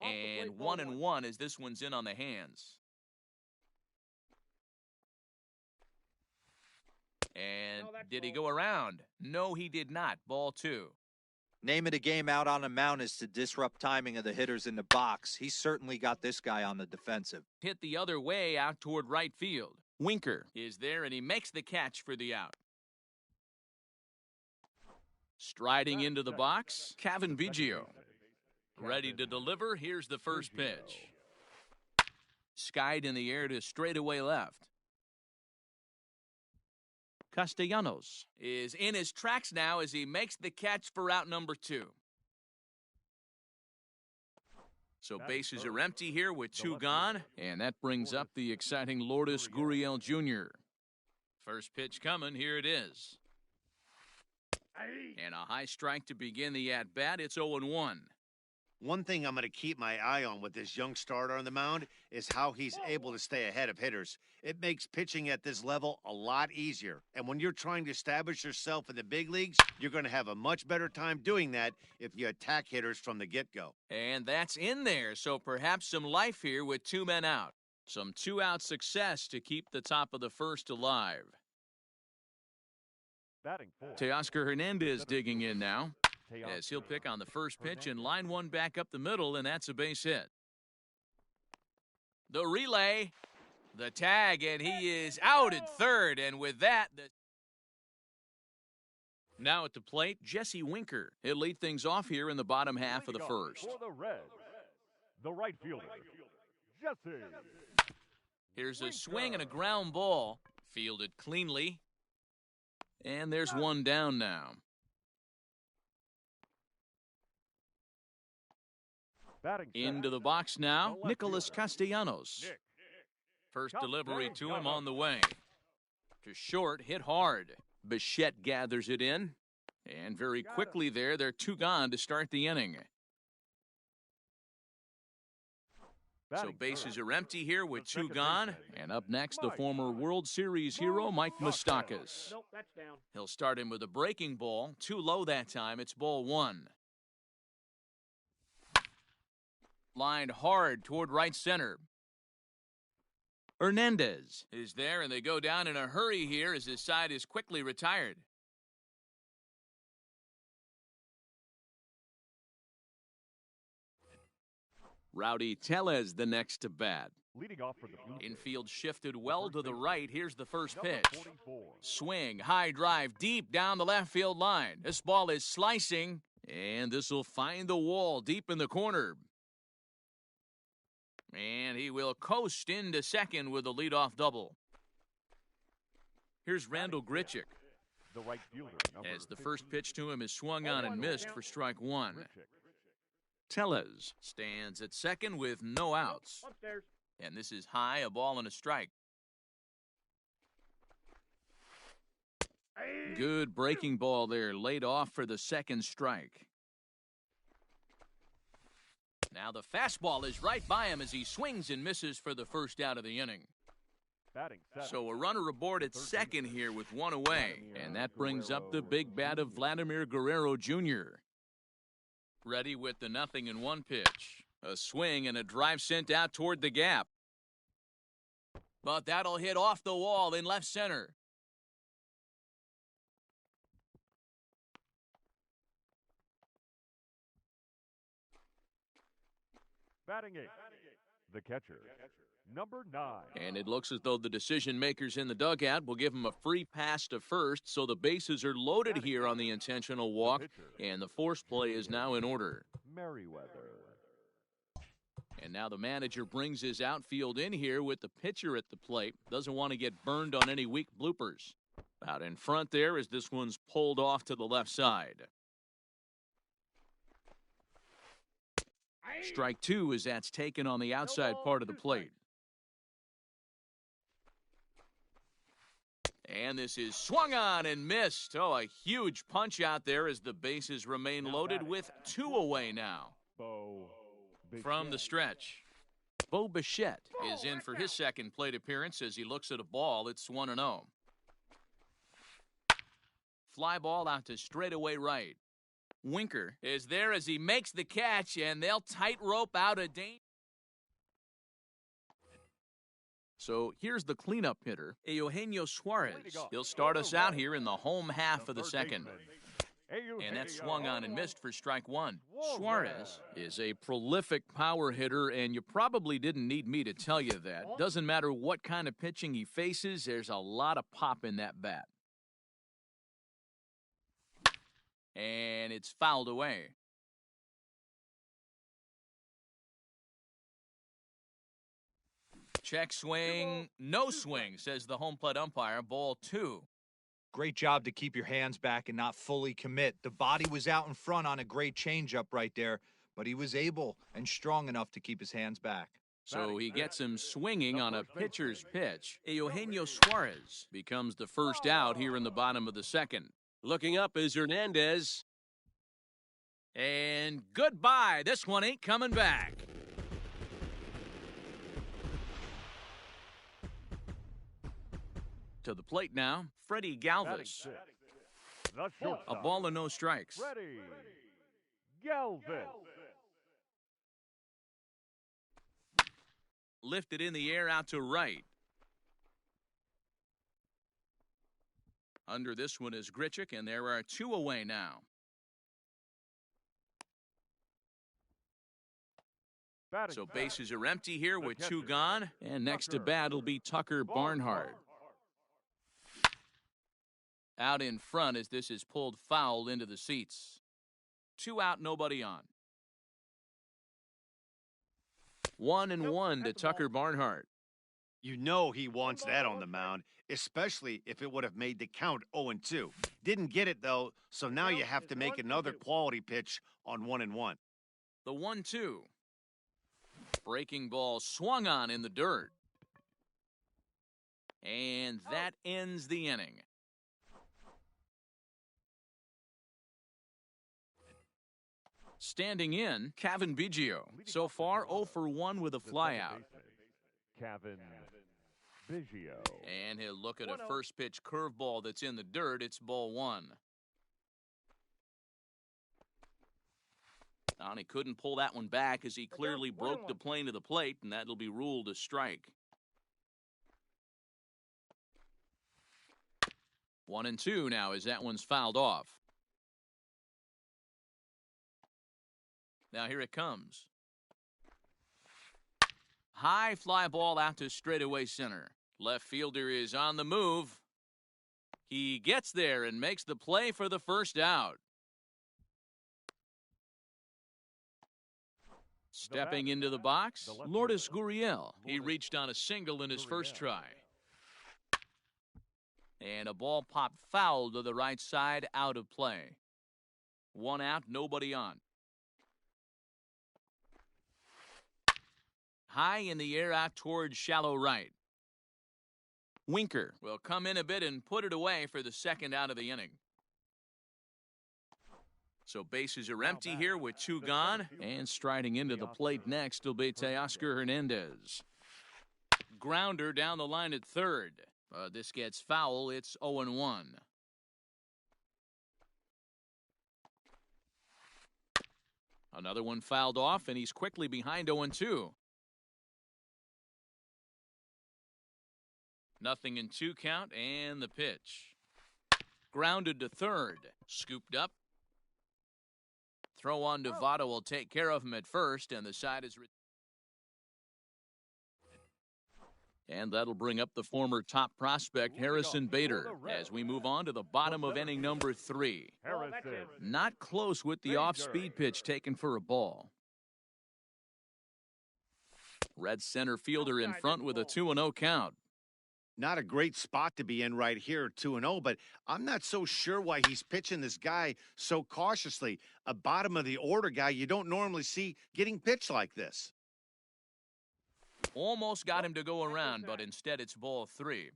Speaker 1: And 1-1 as this one's in on the hands. And did he go around? No, he did not. Ball 2.
Speaker 5: Name of the game out on the mound is to disrupt timing of the hitters in the box. He's certainly got this guy on the defensive.
Speaker 1: Hit the other way out toward right field. Winker is there, and he makes the catch for the out. Striding into the box, Kevin Biggio. Ready to deliver, here's the first pitch. Skied in the air to straightaway left. Castellanos is in his tracks now as he makes the catch for out number 2. So bases are empty here with 2 gone, and that brings up the exciting Lourdes Gurriel Jr. First pitch coming, here it is. And a high strike to begin the at-bat. It's 0-1.
Speaker 3: One thing I'm going to keep my eye on with this young starter on the mound is how he's able to stay ahead of hitters. It makes pitching at this level a lot easier. And when you're trying to establish yourself in the big leagues, you're going to have a much better time doing that if you attack hitters from the get-go.
Speaker 1: And that's in there, so perhaps some life here with 2 men out. Some 2-out success to keep the top of the first alive. Teoscar Hernandez digging in now, as he'll pick on the first pitch and line one back up the middle, and that's a base hit. The relay, the tag, and he is out at third, and with that, now at the plate, Jesse Winker. He'll lead things off here in the bottom half of the first.
Speaker 4: For the Reds, the right fielder, Jesse.
Speaker 1: Here's a swing and a ground ball, fielded cleanly, and there's one down now. Into the box now, Nicholas Castellanos. First delivery to him on the way. To short, hit hard. Bichette gathers it in. And very quickly there, they're 2 gone to start the inning. So bases are empty here with 2 gone. And up next, the former World Series hero, Mike Moustakas.
Speaker 2: Nope, that's down.
Speaker 1: He'll start him with a breaking ball. Too low that time. It's ball 1. Lined hard toward right center. Hernandez is there, and they go down in a hurry here as his side is quickly retired. Rowdy Tellez the next to bat.
Speaker 4: Leading off for the Blue Jays.
Speaker 1: Infield shifted well to the right. Here's the first pitch.
Speaker 4: 44.
Speaker 1: Swing, high drive, deep down the left field line. This ball is slicing, and this will find the wall deep in the corner. And he will coast into second with a leadoff double. Here's Randall Grichuk.
Speaker 4: The right fielder,
Speaker 1: As the first pitch to him is swung on and missed for strike 1. Tellez stands at second with no outs.
Speaker 2: Upstairs.
Speaker 1: And this is high, a ball and a strike. Good breaking ball there, laid off for the second strike. Now the fastball is right by him as he swings and misses for the first out of the inning. So a runner aboard at second here with 1 away. And that brings up the big bat of Vladimir Guerrero Jr. Ready with the 0-1 pitch. A swing and a drive sent out toward the gap. But that'll hit off the wall in left center.
Speaker 4: Batting 8, the catcher, number 9.
Speaker 1: And it looks as though the decision makers in the dugout will give him a free pass to first, so the bases are loaded here on the intentional walk, and the force play is now in order.
Speaker 4: Merriweather.
Speaker 1: And now the manager brings his outfield in here with the pitcher at the plate. Doesn't want to get burned on any weak bloopers. Out in front there as this one's pulled off to the left side. Strike 2 as that's taken on the outside part of the plate. And this is swung on and missed. Oh, a huge punch out there as the bases remain loaded with 2 away now. From the stretch, Bo Bichette is in for his second plate appearance as he looks at a ball. It's 1-0. Fly ball out to straightaway right. Winker is there as he makes the catch, and they'll tightrope out a danger. So here's the cleanup hitter, Eugenio Suarez. He'll start us out here in the home half of the second. And that swung on and missed for strike 1. Suarez is a prolific power hitter, and you probably didn't need me to tell you that. Doesn't matter what kind of pitching he faces, there's a lot of pop in that bat. And it's fouled away. Check swing, no swing, says the home plate umpire. Ball 2.
Speaker 5: Great job to keep your hands back and not fully commit. The body was out in front on a great changeup right there, but he was able and strong enough to keep his hands back.
Speaker 1: So he gets him swinging on a pitcher's pitch. Eugenio Suarez becomes the first out here in the bottom of the second.
Speaker 6: Looking up is Hernandez.
Speaker 1: And goodbye. This one ain't coming back. To the plate now, Freddie Galvis. A ball and no strikes.
Speaker 4: Freddie Galvis.
Speaker 1: Lifted in the air out to right. Under this one is Grichuk, and there are 2 away now. So bases are empty here with 2 gone, and next to bat will be Tucker Barnhart. Out in front as this is pulled foul into the seats. 2 out, nobody on. 1-1 to Tucker Barnhart.
Speaker 3: You know he wants that on the mound, especially if it would have made the count 0-2. Didn't get it, though, so now you have to make another quality pitch on 1-1.
Speaker 1: The 1-2. Breaking ball swung on in the dirt. And that ends the inning. Standing in, Cavan Biggio. So far, 0 for 1 with a flyout.
Speaker 4: Cavan Biggio.
Speaker 1: And he'll look at a first pitch curveball that's in the dirt. It's ball 1. And he couldn't pull that one back as he clearly broke the plane of the plate, and that'll be ruled a strike. 1-2 now as that one's fouled off. Now here it comes. High fly ball out to straightaway center. Left fielder is on the move. He gets there and makes the play for the first out. Stepping into the box, Lourdes Gurriel. He reached on a single in his first try. And a ball popped foul to the right side, out of play. 1 out, nobody on. High in the air out towards shallow right. Winker will come in a bit and put it away for the second out of the inning. So bases are empty here with 2 gone. And striding into the plate next will be Teoscar Hernandez. Grounder down the line at third. This gets foul. It's 0-1. Another one fouled off, and he's quickly behind 0-2. Nothing in 2 count, and the pitch. Grounded to third. Scooped up. Throw on to Votto will take care of him at first, and the side is... And that'll bring up the former top prospect, Harrison Bader, as we move on to the bottom of inning number 3. Not close with the off-speed pitch taken for a ball. Red center fielder in front with a 2-0 count.
Speaker 3: Not a great spot to be in right here, 2-0, but I'm not so sure why he's pitching this guy so cautiously. A bottom-of-the-order guy you don't normally see getting pitched like this.
Speaker 1: Almost got him to go around, but instead it's ball 3.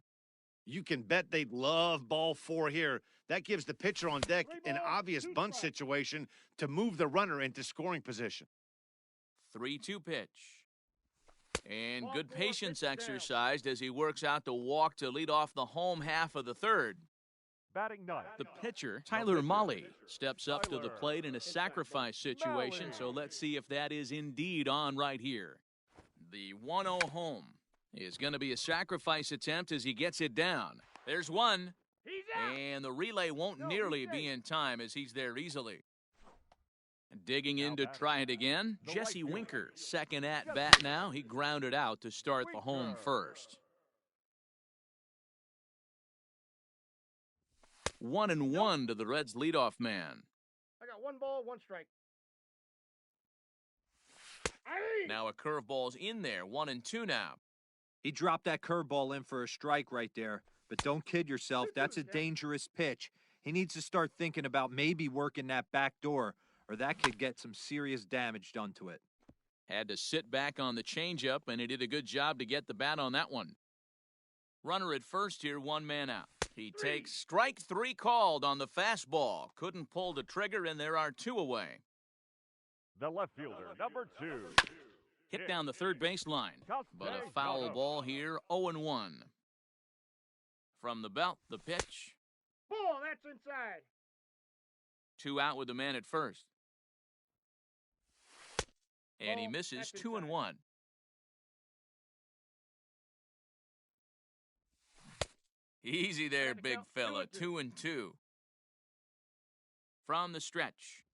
Speaker 3: You can bet they'd love ball 4 here. That gives the pitcher on deck an obvious bunt situation to move the runner into scoring position.
Speaker 1: 3-2 pitch. And good patience exercised as he works out the walk to lead off the home half of the third.
Speaker 4: Batting ninth.
Speaker 1: The pitcher, Tyler Mully, steps up to the plate in a sacrifice situation, so let's see if that is indeed on right here. The 1-0 home is going to be a sacrifice attempt as he gets it down. There's one, and the relay won't nearly be in time as he's there easily. Digging in to try it again, Jesse Winker, second at bat now. He grounded out to start the home first. 1-1 to the Reds' leadoff man.
Speaker 2: I got 1 ball, 1 strike.
Speaker 1: Now a curveball's in there, 1-2 now.
Speaker 5: He dropped that curveball in for a strike right there. But don't kid yourself, that's a dangerous pitch. He needs to start thinking about maybe working that back door, or that could get some serious damage done to it.
Speaker 1: Had to sit back on the changeup, and he did a good job to get the bat on that one. Runner at first here, 1 man out. He takes strike 3 called on the fastball. Couldn't pull the trigger, and there are 2 away.
Speaker 4: The left fielder, number 2.
Speaker 1: Hit down the third baseline, but a foul ball here, 0-1. From the belt, the pitch.
Speaker 2: Ball, that's inside.
Speaker 1: 2 out with the man at first. And he misses, 2-1. Easy there, big fella, 2-2. From the stretch.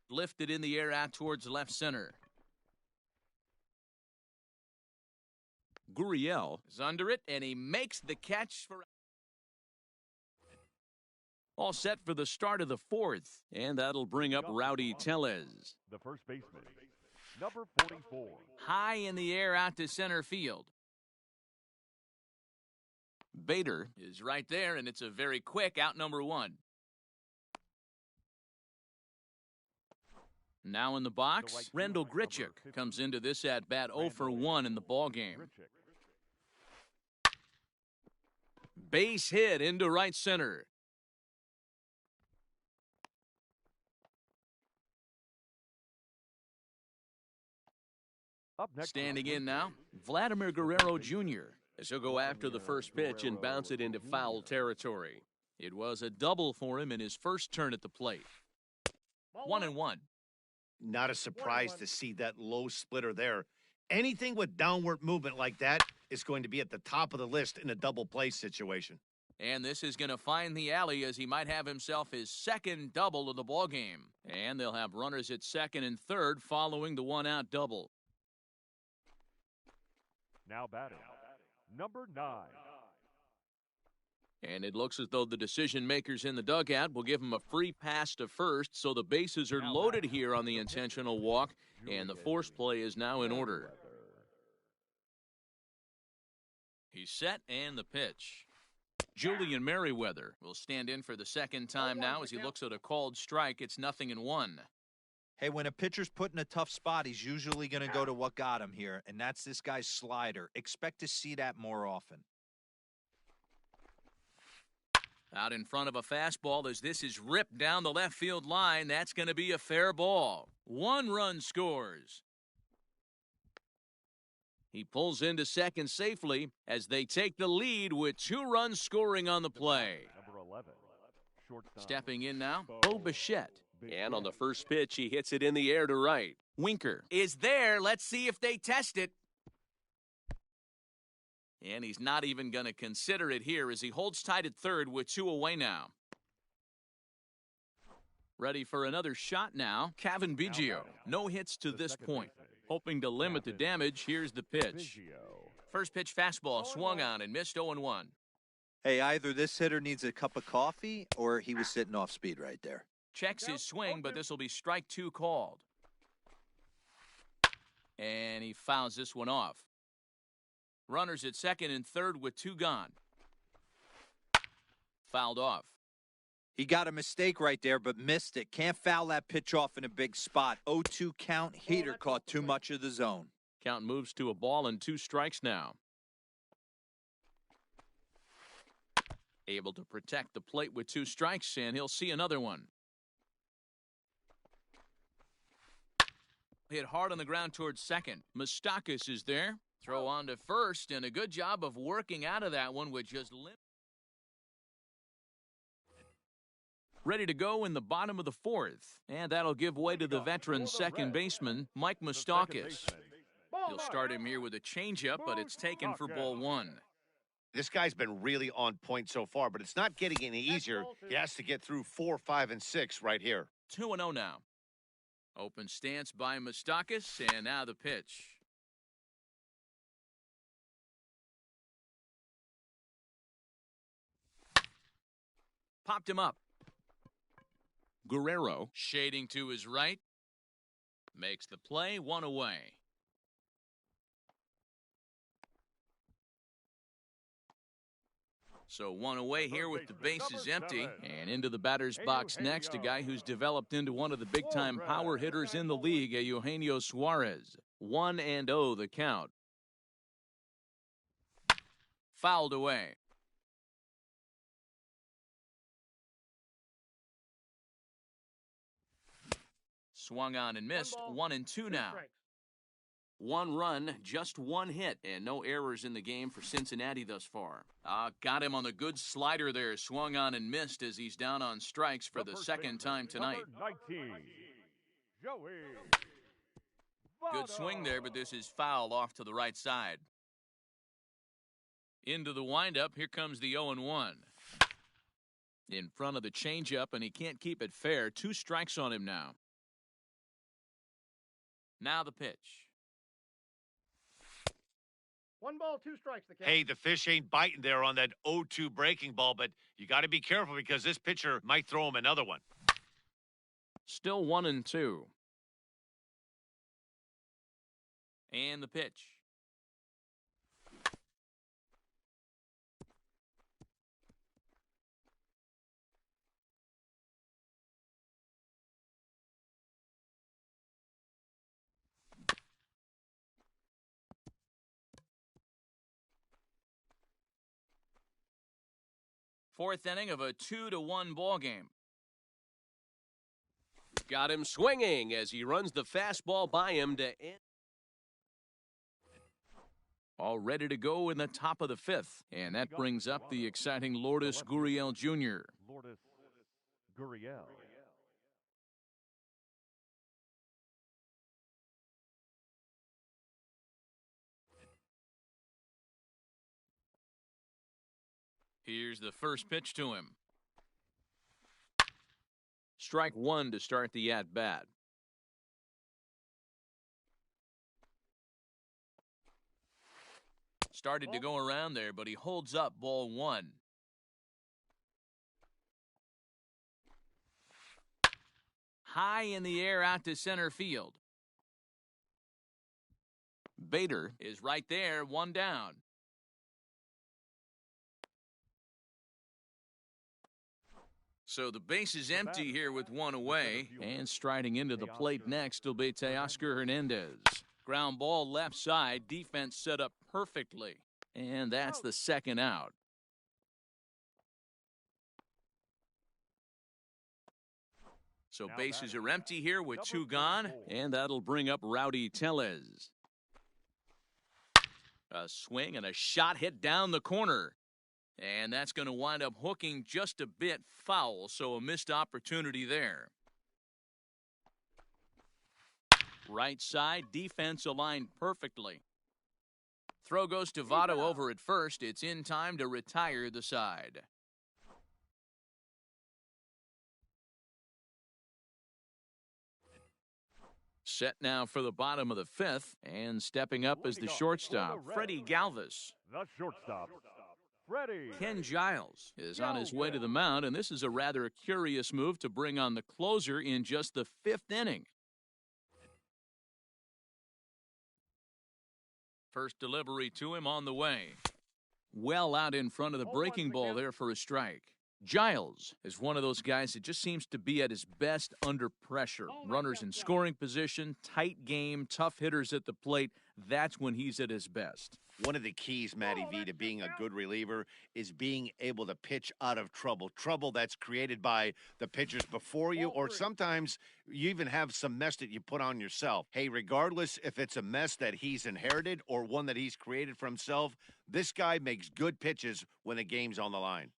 Speaker 1: Lifted in the air out towards left center. Gurriel is under it, and he makes the catch for... All set for the start of the 4th, and that'll bring up Rowdy Tellez.
Speaker 4: The first baseman, number 44.
Speaker 1: High in the air out to center field. Bader is right there, and it's a very quick out, number 1. Now in the box, Rendell Grichuk comes into this at-bat 0 for 1 in the ballgame. Base hit into right center. Standing in now, Vladimir Guerrero Jr. as he'll go after the first pitch and bounce it into foul territory. It was a double for him in his first turn at the plate. 1-1.
Speaker 3: Not a surprise to see that low splitter there. Anything with downward movement like that is going to be at the top of the list in a double play situation.
Speaker 1: And this is going to find the alley as he might have himself his second double of the ballgame. And they'll have runners at second and third following the 1-out double.
Speaker 4: Now batting, number 9.
Speaker 1: And it looks as though the decision makers in the dugout will give him a free pass to first, so the bases are loaded here on the intentional walk, and the force play is now in order. He's set, and the pitch. Julian Merriweather will stand in for the second time now as he looks at a called strike. It's 0-1.
Speaker 5: Hey, when a pitcher's put in a tough spot, he's usually going to go to what got him here, and that's this guy's slider. Expect to see that more often.
Speaker 1: Out in front of a fastball as this is ripped down the left field line. That's going to be a fair ball. 1 run scores. He pulls into second safely as they take the lead with 2 runs scoring on the play.
Speaker 4: Number 11.
Speaker 1: Stepping in now, Bo Bichette.
Speaker 6: And on the first pitch, he hits it in the air to right.
Speaker 1: Winker is there. Let's see if they test it. And he's not even going to consider it here as he holds tight at third with 2 away now. Ready for another shot now, Kevin Biggio. No hits to this point. Hoping to limit the damage, here's the pitch. First pitch fastball swung on and missed 0-1.
Speaker 5: Hey, either this hitter needs a cup of coffee or he was sitting off speed right there.
Speaker 1: Checks his swing, but this will be strike 2 called. And he fouls this one off. Runners at second and third with 2 gone. Fouled off.
Speaker 5: He got a mistake right there, but missed it. Can't foul that pitch off in a big spot. 0-2 count. Heater caught too much of the zone.
Speaker 1: Count moves to a ball and 2 strikes now. Able to protect the plate with 2 strikes, and he'll see another one. Hit hard on the ground towards second. Moustakas is there. Throw on to first, and a good job of working out of that one with just ready to go in the bottom of the 4th. And that'll give way to the veteran second baseman, Mike Moustakas. He'll start him here with a changeup, but it's taken for ball 1.
Speaker 3: This guy's been really on point so far, but it's not getting any easier. He has to get through 4, 5, and 6 right here.
Speaker 1: 2-0 now. Open stance by Moustakas, and now the pitch. Popped him up. Guerrero shading to his right. Makes the play, 1 away. So 1 away here with the bases empty. And into the batter's box next, a guy who's developed into one of the big-time power hitters in the league, Eugenio Suarez. 1-0 the count. Fouled away. Swung on and missed. 1-2 now. 1 run, just 1 hit, and no errors in the game for Cincinnati thus far. Got him on the good slider there. Swung on and missed as he's down on strikes for the second time tonight. Good swing there, but this is foul off to the right side. Into the windup, here comes the 0-1. In front of the changeup, and he can't keep it fair. 2 strikes on him now. Now the pitch.
Speaker 2: 1 ball, 2 strikes.
Speaker 3: Hey, the fish ain't biting there on that 0-2 breaking ball, but you got to be careful because this pitcher might throw him another one.
Speaker 1: Still 1-2. And the pitch. Fourth inning of a 2-1 ball game.
Speaker 6: Got him swinging as he runs the fastball by him to end.
Speaker 1: All ready to go in the top of the 5th. And that brings up the exciting Lourdes Gurriel Jr.
Speaker 4: Lourdes Gurriel.
Speaker 1: Here's the first pitch to him. Strike 1 to start the at-bat. Started to go around there, but he holds up ball 1. High in the air out to center field. Bader is right there, 1 down. So the base is empty here with 1 away. And striding into the plate next will be Teoscar Hernandez. Ground ball left side. Defense set up perfectly. And that's the second out. So bases are empty here with 2 gone. And that'll bring up Rowdy Tellez. A swing and a shot hit down the corner. And that's going to wind up hooking just a bit foul, so a missed opportunity there. Right side, defense aligned perfectly. Throw goes to Votto over at first. It's in time to retire the side. Set now for the bottom of the 5th, and stepping up is the shortstop, Freddie Galvis.
Speaker 4: The shortstop, Freddie.
Speaker 1: Ken Giles is on his way to the mound, and this is a rather curious move to bring on the closer in just the 5th inning. First delivery to him on the way. Well out in front of the breaking ball there for a strike. Giles is one of those guys that just seems to be at his best under pressure. Runners in scoring position, tight game, tough hitters at the plate. That's when he's at his best.
Speaker 3: One of the keys, Matty V, to being a good reliever is being able to pitch out of trouble. Trouble that's created by the pitchers before you, or sometimes you even have some mess that you put on yourself. Hey, regardless if it's a mess that he's inherited or one that he's created for himself, this guy makes good pitches when the game's on the line.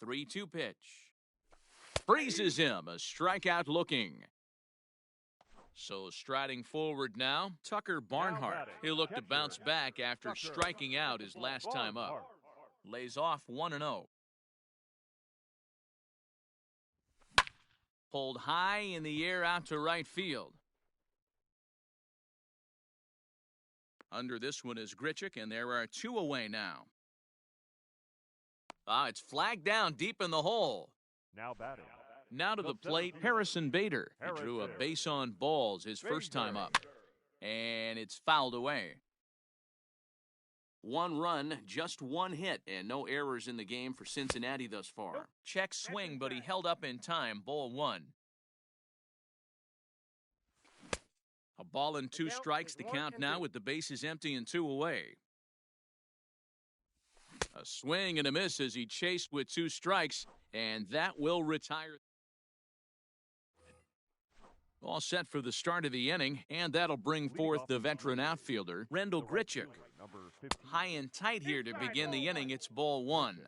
Speaker 1: 3-2 pitch. Freezes him, a strikeout looking. So striding forward now, Tucker Barnhart. He'll look to bounce back after striking out his last time up. Lays off 1-0. Pulled high in the air out to right field. Under this one is Grichuk, and there are 2 away now. It's flagged down deep in the hole.
Speaker 4: Now batting.
Speaker 1: Now to the plate, Harrison Bader. He drew a base on balls his first time up. And it's fouled away. 1 run, just 1 hit, and no errors in the game for Cincinnati thus far. Check swing, but he held up in time. Ball 1. A ball and 2 strikes, the count now with the bases empty and 2 away. A swing and a miss as he chased with 2 strikes, and that will retire. All set for the start of the inning, and that'll bring forth the veteran outfielder, Rendell Grichuk. High and tight here to begin the inning. It's ball 1.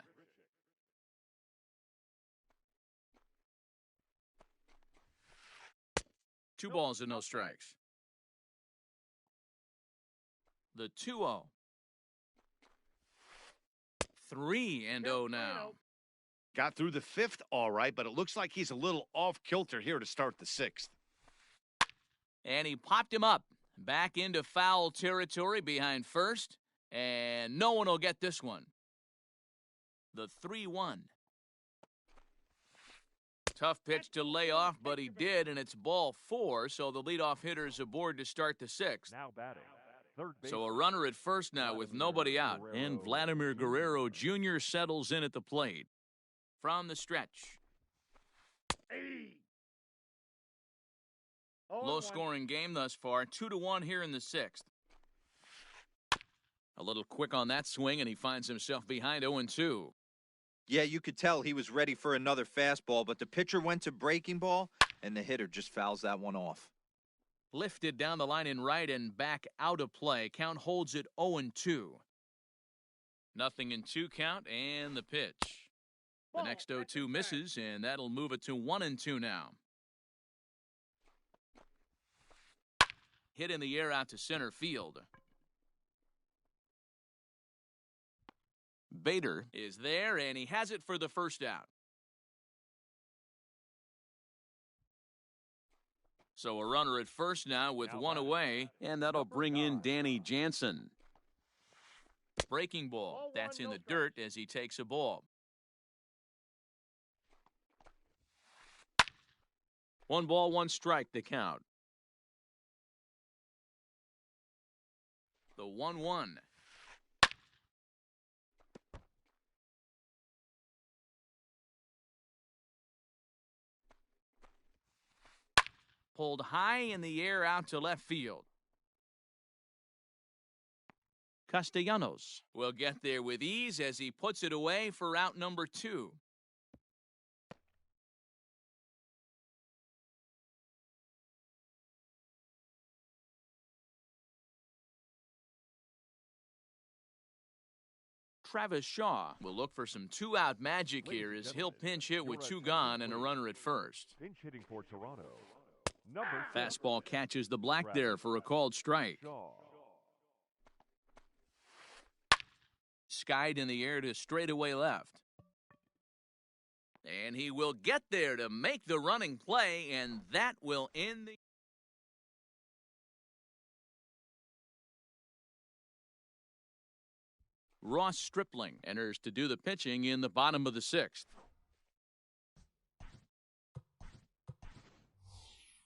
Speaker 1: Two balls and no strikes. The 2-0. 3-0 now.
Speaker 3: Got through the 5th all right, but it looks like he's a little off kilter here to start the 6th.
Speaker 1: And he popped him up back into foul territory behind first, and no one will get this one. The 3-1. Tough pitch to lay off, but he did, and it's ball 4, so the leadoff hitter's aboard to start the 6th.
Speaker 4: Now batting. Third base.
Speaker 1: So a runner at first now with nobody out, and Vladimir Guerrero Jr. settles in at the plate. From the stretch. Low-scoring game thus far, 2-1 here in the 6th. A little quick on that swing, and he finds himself behind 0-2.
Speaker 5: Yeah, you could tell he was ready for another fastball, but the pitcher went to breaking ball, and the hitter just fouls that one off.
Speaker 1: Lifted down the line in right and back out of play. Count holds it 0-2. Nothing in 2 count, and the pitch. The next 0-2 misses, and that'll move it to 1-2 now. Hit in the air out to center field. Bader is there, and he has it for the first out. So a runner at first now with 1 away, and that'll bring in Danny Jansen. Breaking ball. That's in the dirt as he takes a ball. 1 ball, 1 strike, the count. The 1-1. Pulled high in the air out to left field. Castellanos will get there with ease as he puts it away for out number 2. Travis Shaw will look for some 2-out magic here as he'll pinch hit with 2 gone and a runner at first.
Speaker 4: Pinch hitting for Toronto.
Speaker 1: Fastball catches the black there for a called strike. Skied in the air to straightaway left. And he will get there to make the running play, and that will end the... Ross Stripling enters to do the pitching in the bottom of the 6th.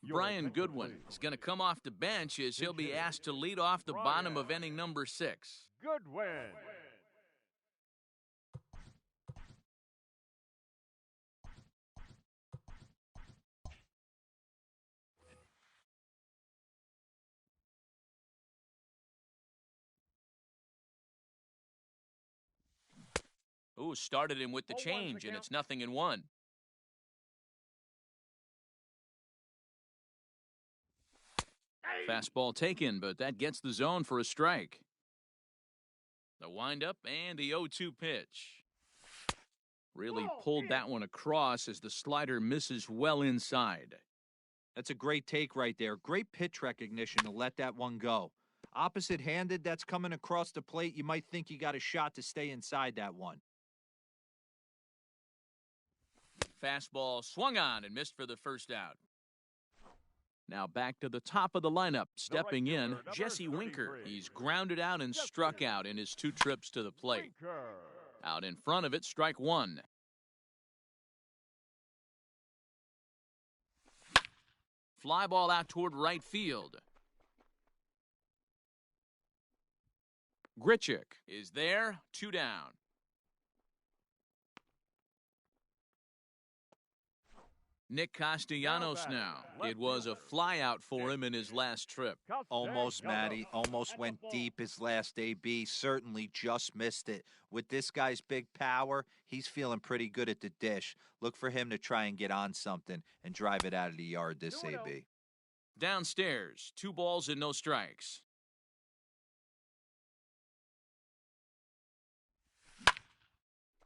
Speaker 1: Brian Goodwin is going to come off the bench as he'll be asked to lead off the bottom of inning number 6.
Speaker 4: Goodwin.
Speaker 1: Ooh, started him with the change, and it's 0-1. Fastball taken, but that gets the zone for a strike. The windup and the 0-2 pitch. Really pulled that one across as the slider misses well inside.
Speaker 5: That's a great take right there. Great pitch recognition to let that one go. Opposite-handed, that's coming across the plate. You might think you got a shot to stay inside that one.
Speaker 1: Fastball swung on and missed for the first out. Now back to the top of the lineup. Stepping in, Jesse Winker. He's grounded out and struck out in his 2 trips to the plate. Out in front of it, strike 1. Fly ball out toward right field. Grichuk is there, 2 down. Nick Castellanos now. It was a flyout for him in his last trip.
Speaker 5: Almost, Matty. Almost went deep his last AB. Certainly just missed it. With this guy's big power, he's feeling pretty good at the dish. Look for him to try and get on something and drive it out of the yard this AB.
Speaker 1: Downstairs, 2 balls and no strikes.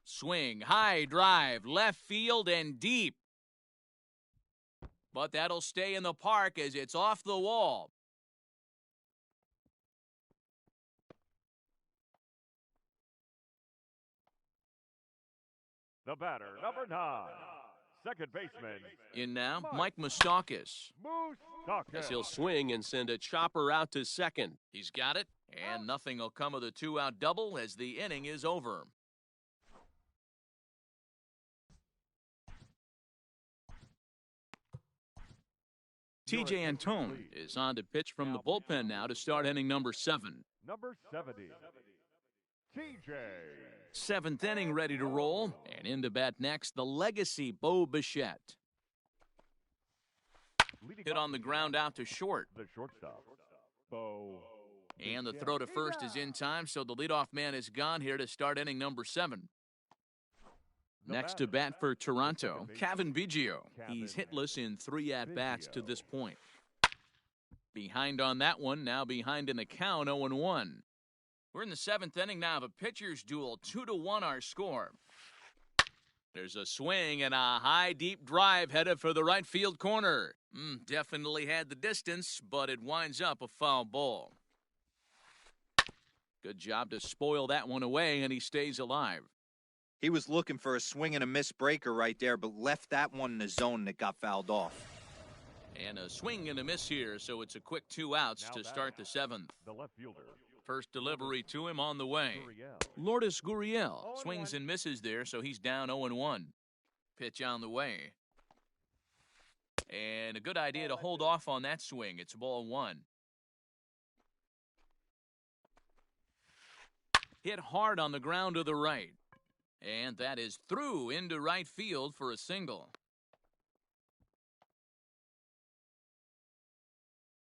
Speaker 1: Swing, high drive, left field and deep. But that'll stay in the park as it's off the wall.
Speaker 4: The batter, number 9, second baseman.
Speaker 1: In now, Mike Moustakas.
Speaker 6: As he'll swing and send a chopper out to second.
Speaker 1: He's got it, and nothing will come of the 2-out double as the inning is over. TJ Antone is on to pitch from the bullpen now to start inning number 7.
Speaker 4: Number 70, TJ.
Speaker 1: 7th inning ready to roll, and in to bat next, the legacy Bo Bichette. Hit on the ground out to short.
Speaker 4: The shortstop, Bo.
Speaker 1: And the throw to first is in time, so the leadoff man is gone here to start inning number 7. Next to bat for Toronto, Kevin Biggio. He's hitless in 3 at-bats to this point. Behind on that one, now behind in the count, 0-1. We're in the 7th inning now of a pitcher's duel, 2-1 our score. There's a swing and a high, deep drive headed for the right field corner. Definitely had the distance, but it winds up a foul ball. Good job to spoil that one away, and he stays alive.
Speaker 5: He was looking for a swing and a miss breaker right there, but left that one in the zone that got fouled off.
Speaker 1: And a swing and a miss here, so it's a quick 2 outs to start the 7th.
Speaker 4: The left fielder.
Speaker 1: First delivery to him on the way. Lourdes Gurriel swings and misses there, so he's down 0-1. Pitch on the way. And a good idea to hold off on that swing. It's ball 1. Hit hard on the ground to the right. And that is through into right field for a single.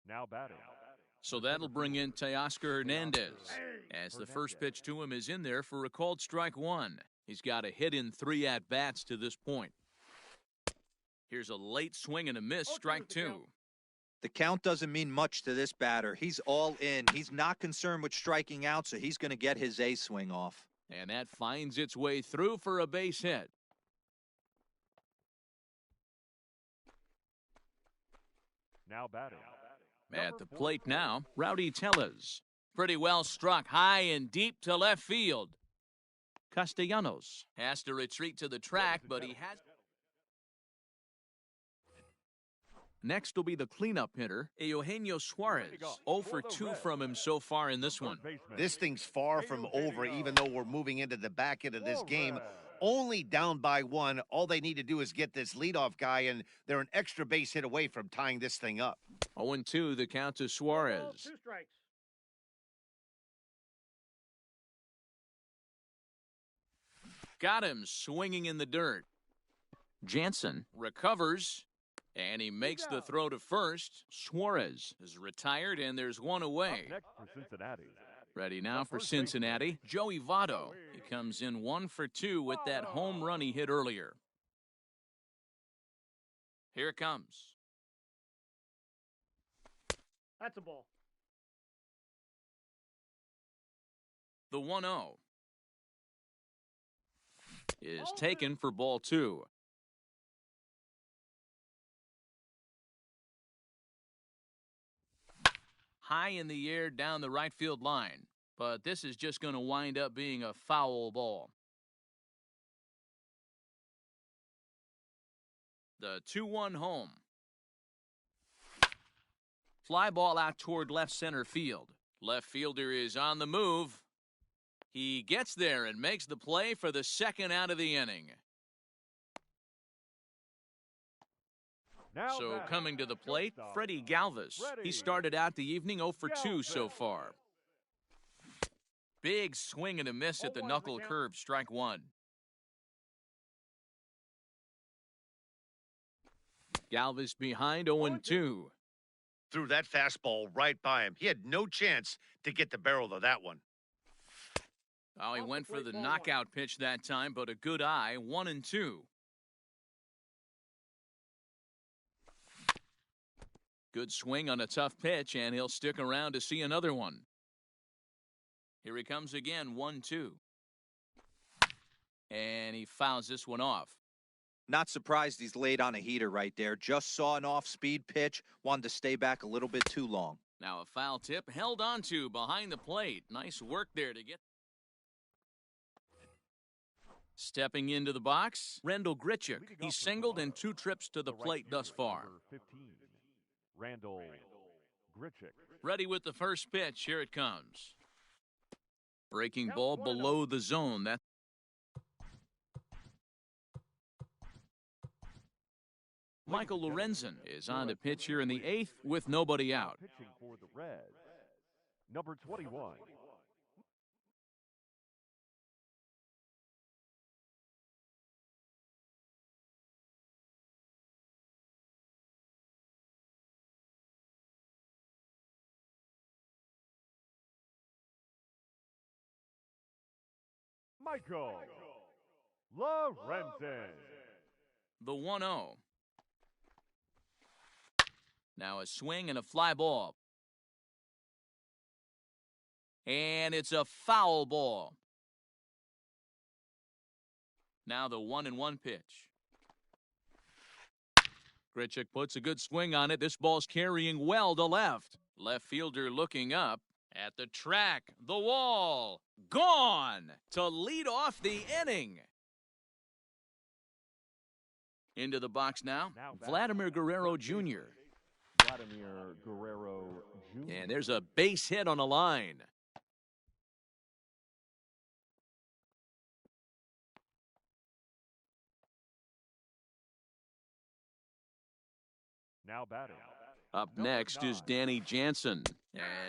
Speaker 4: Now batting.
Speaker 1: So that'll bring in Teoscar Hernandez, as the first pitch to him is in there for a called strike 1. He's got a hit in 3 at-bats to this point. Here's a late swing and a miss, strike 2.
Speaker 5: The count doesn't mean much to this batter. He's all in. He's not concerned with striking out, so he's going to get his A swing off.
Speaker 1: And that finds its way through for a base hit.
Speaker 4: Now batting.
Speaker 1: At the plate now, Rowdy Tellez. Pretty well struck high and deep to left field. Castellanos has to retreat to the track, but he has. Next will be the cleanup hitter, Eugenio Suarez. 0 for 2 from him so far in this one.
Speaker 3: This thing's far from over, even though we're moving into the back end of this game. Only down by 1. All they need to do is get this leadoff guy, and they're an extra base hit away from tying this thing up.
Speaker 1: 0-2, the count to Suarez.
Speaker 2: 2 strikes.
Speaker 1: Got him swinging in the dirt. Jansen recovers, and he makes the throw to first. Suarez is retired, and there's one away.
Speaker 4: Next for Cincinnati,
Speaker 1: Ready now for Cincinnati, Joey Votto. He comes in 1 for 2 with that home run he hit earlier. Here it comes.
Speaker 2: That's a ball.
Speaker 1: The 1-0 is taken for ball 2. High in the air down the right field line, but this is just going to wind up being a foul ball. The 2-1 home. Fly ball out toward left center field. Left fielder is on the move. He gets there and makes the play for the second out of the inning. So coming to the plate, Freddie Galvis. He started out the evening 0 for 2 so far. Big swing and a miss at the knuckle curve, strike 1. Galvis behind 0-2.
Speaker 3: Threw that fastball right by him. He had no chance to get the barrel of that one.
Speaker 1: Oh, he went for the knockout pitch that time, but a good eye, 1-2. Good swing on a tough pitch, and he'll stick around to see another one. Here he comes again, 1-2. And he fouls this one off.
Speaker 5: Not surprised he's laid on a heater right there. Just saw an off-speed pitch. Wanted to stay back a little bit too long.
Speaker 1: Now a foul tip held onto behind the plate. Nice work there to get. Stepping into the box, Randall Grichuk. He's singled in 2 trips to the plate thus far.
Speaker 4: 15, Randall Grichuk.
Speaker 1: Ready with the first pitch. Here it comes. Breaking ball below the zone. That Michael Lorenzen is on to pitch here in the 8th with nobody out.
Speaker 4: Pitching for the Reds, number 21. Michael Lorenzen.
Speaker 1: The 1-0. Now a swing and a fly ball. And it's a foul ball. Now the 1-1 pitch. Grichuk puts a good swing on it. This ball's carrying well to left. Left fielder looking up. At the track, the wall, gone to lead off the inning. Into the box now Vladimir Guerrero Jr.
Speaker 4: Vladimir Guerrero Jr.
Speaker 1: And there's a base hit on the line.
Speaker 4: Now batting.
Speaker 1: Up next is Danny Jansen,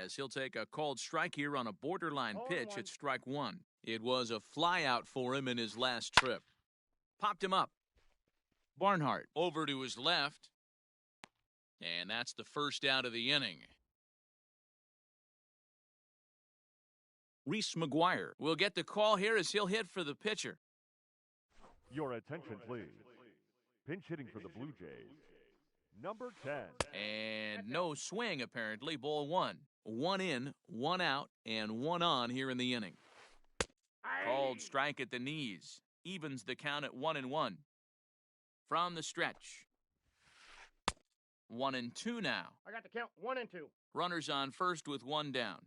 Speaker 1: as he'll take a called strike here on a borderline pitch at strike 1. It was a flyout for him in his last trip. Popped him up. Barnhart over to his left. And that's the first out of the inning. Reese McGuire will get the call here as he'll hit for the pitcher.
Speaker 4: Your attention, please. Pinch hitting for the Blue Jays, number 10.
Speaker 1: And no swing, apparently. Ball 1. 1 in, 1 out, and 1 on here in the inning. Called strike at the knees. Evens the count at 1-1. From the stretch. 1-2 now.
Speaker 2: I got the count 1-2.
Speaker 1: Runners on first with 1 down.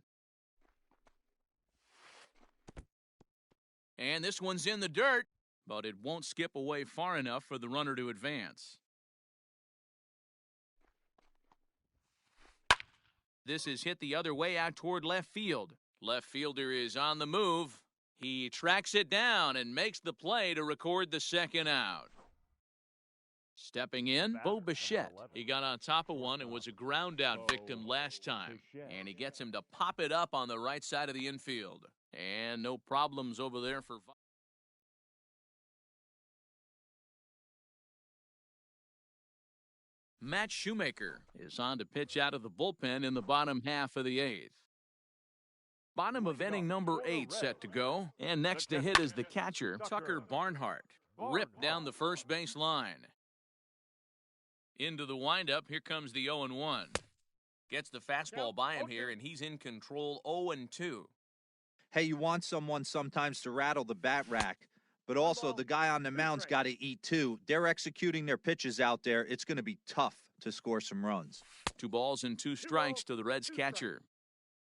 Speaker 1: And this one's in the dirt, but it won't skip away far enough for the runner to advance. This is hit the other way out toward left field. Left fielder is on the move. He tracks it down and makes the play to record the second out. Stepping in, Bo Bichette. He got on top of one and was a ground out victim last time. And he gets him to pop it up on the right side of the infield. And no problems over there for... Matt Shoemaker is on to pitch out of the bullpen in the bottom half of the 8th. Bottom of inning number 8 set to go. And next to hit is the catcher, Tucker Barnhart. Ripped down the first base line. Into the windup, here comes the 0-1. Gets the fastball by him here, and he's in control 0-2.
Speaker 5: Hey, you want someone sometimes to rattle the bat rack, but also the guy on the mound's got to eat too. They're executing their pitches out there. It's going to be tough to score some runs.
Speaker 1: 2 balls and 2 strikes to the Reds catcher.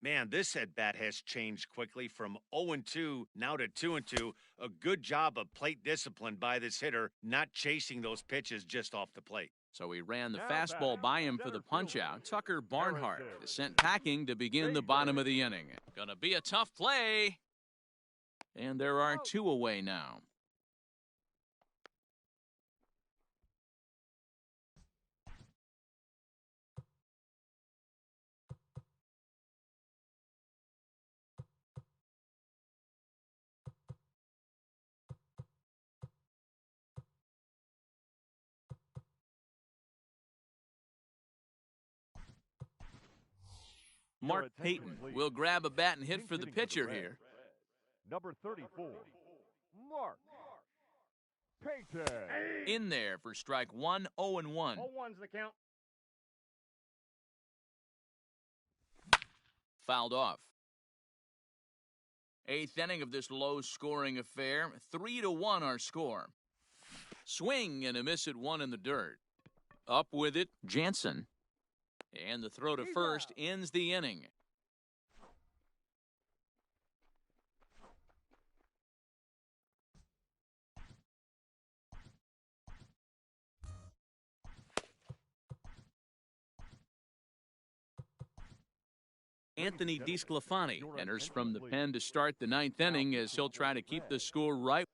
Speaker 3: Man, this at-bat has changed quickly from 0-2 now to 2-2. A good job of plate discipline by this hitter, not chasing those pitches just off the plate.
Speaker 1: So he ran the fastball by him for the punch-out. Tucker Barnhart is sent packing to begin the bottom of the inning. Gonna be a tough play. And there are 2 away now. Mark Payton will grab a bat and hit for the pitcher here.
Speaker 4: Number 34, Mark Payton.
Speaker 1: In there for strike 1, 0-1.
Speaker 2: 0-1's the count.
Speaker 1: Fouled off. 8th inning of this low-scoring affair. 3-1 our score. Swing and a miss at 1 in the dirt. Up with it, Jansen. And the throw to first ends the inning. Anthony DeSclafani enters from the pen to start the 9th inning as he'll try to keep the score right.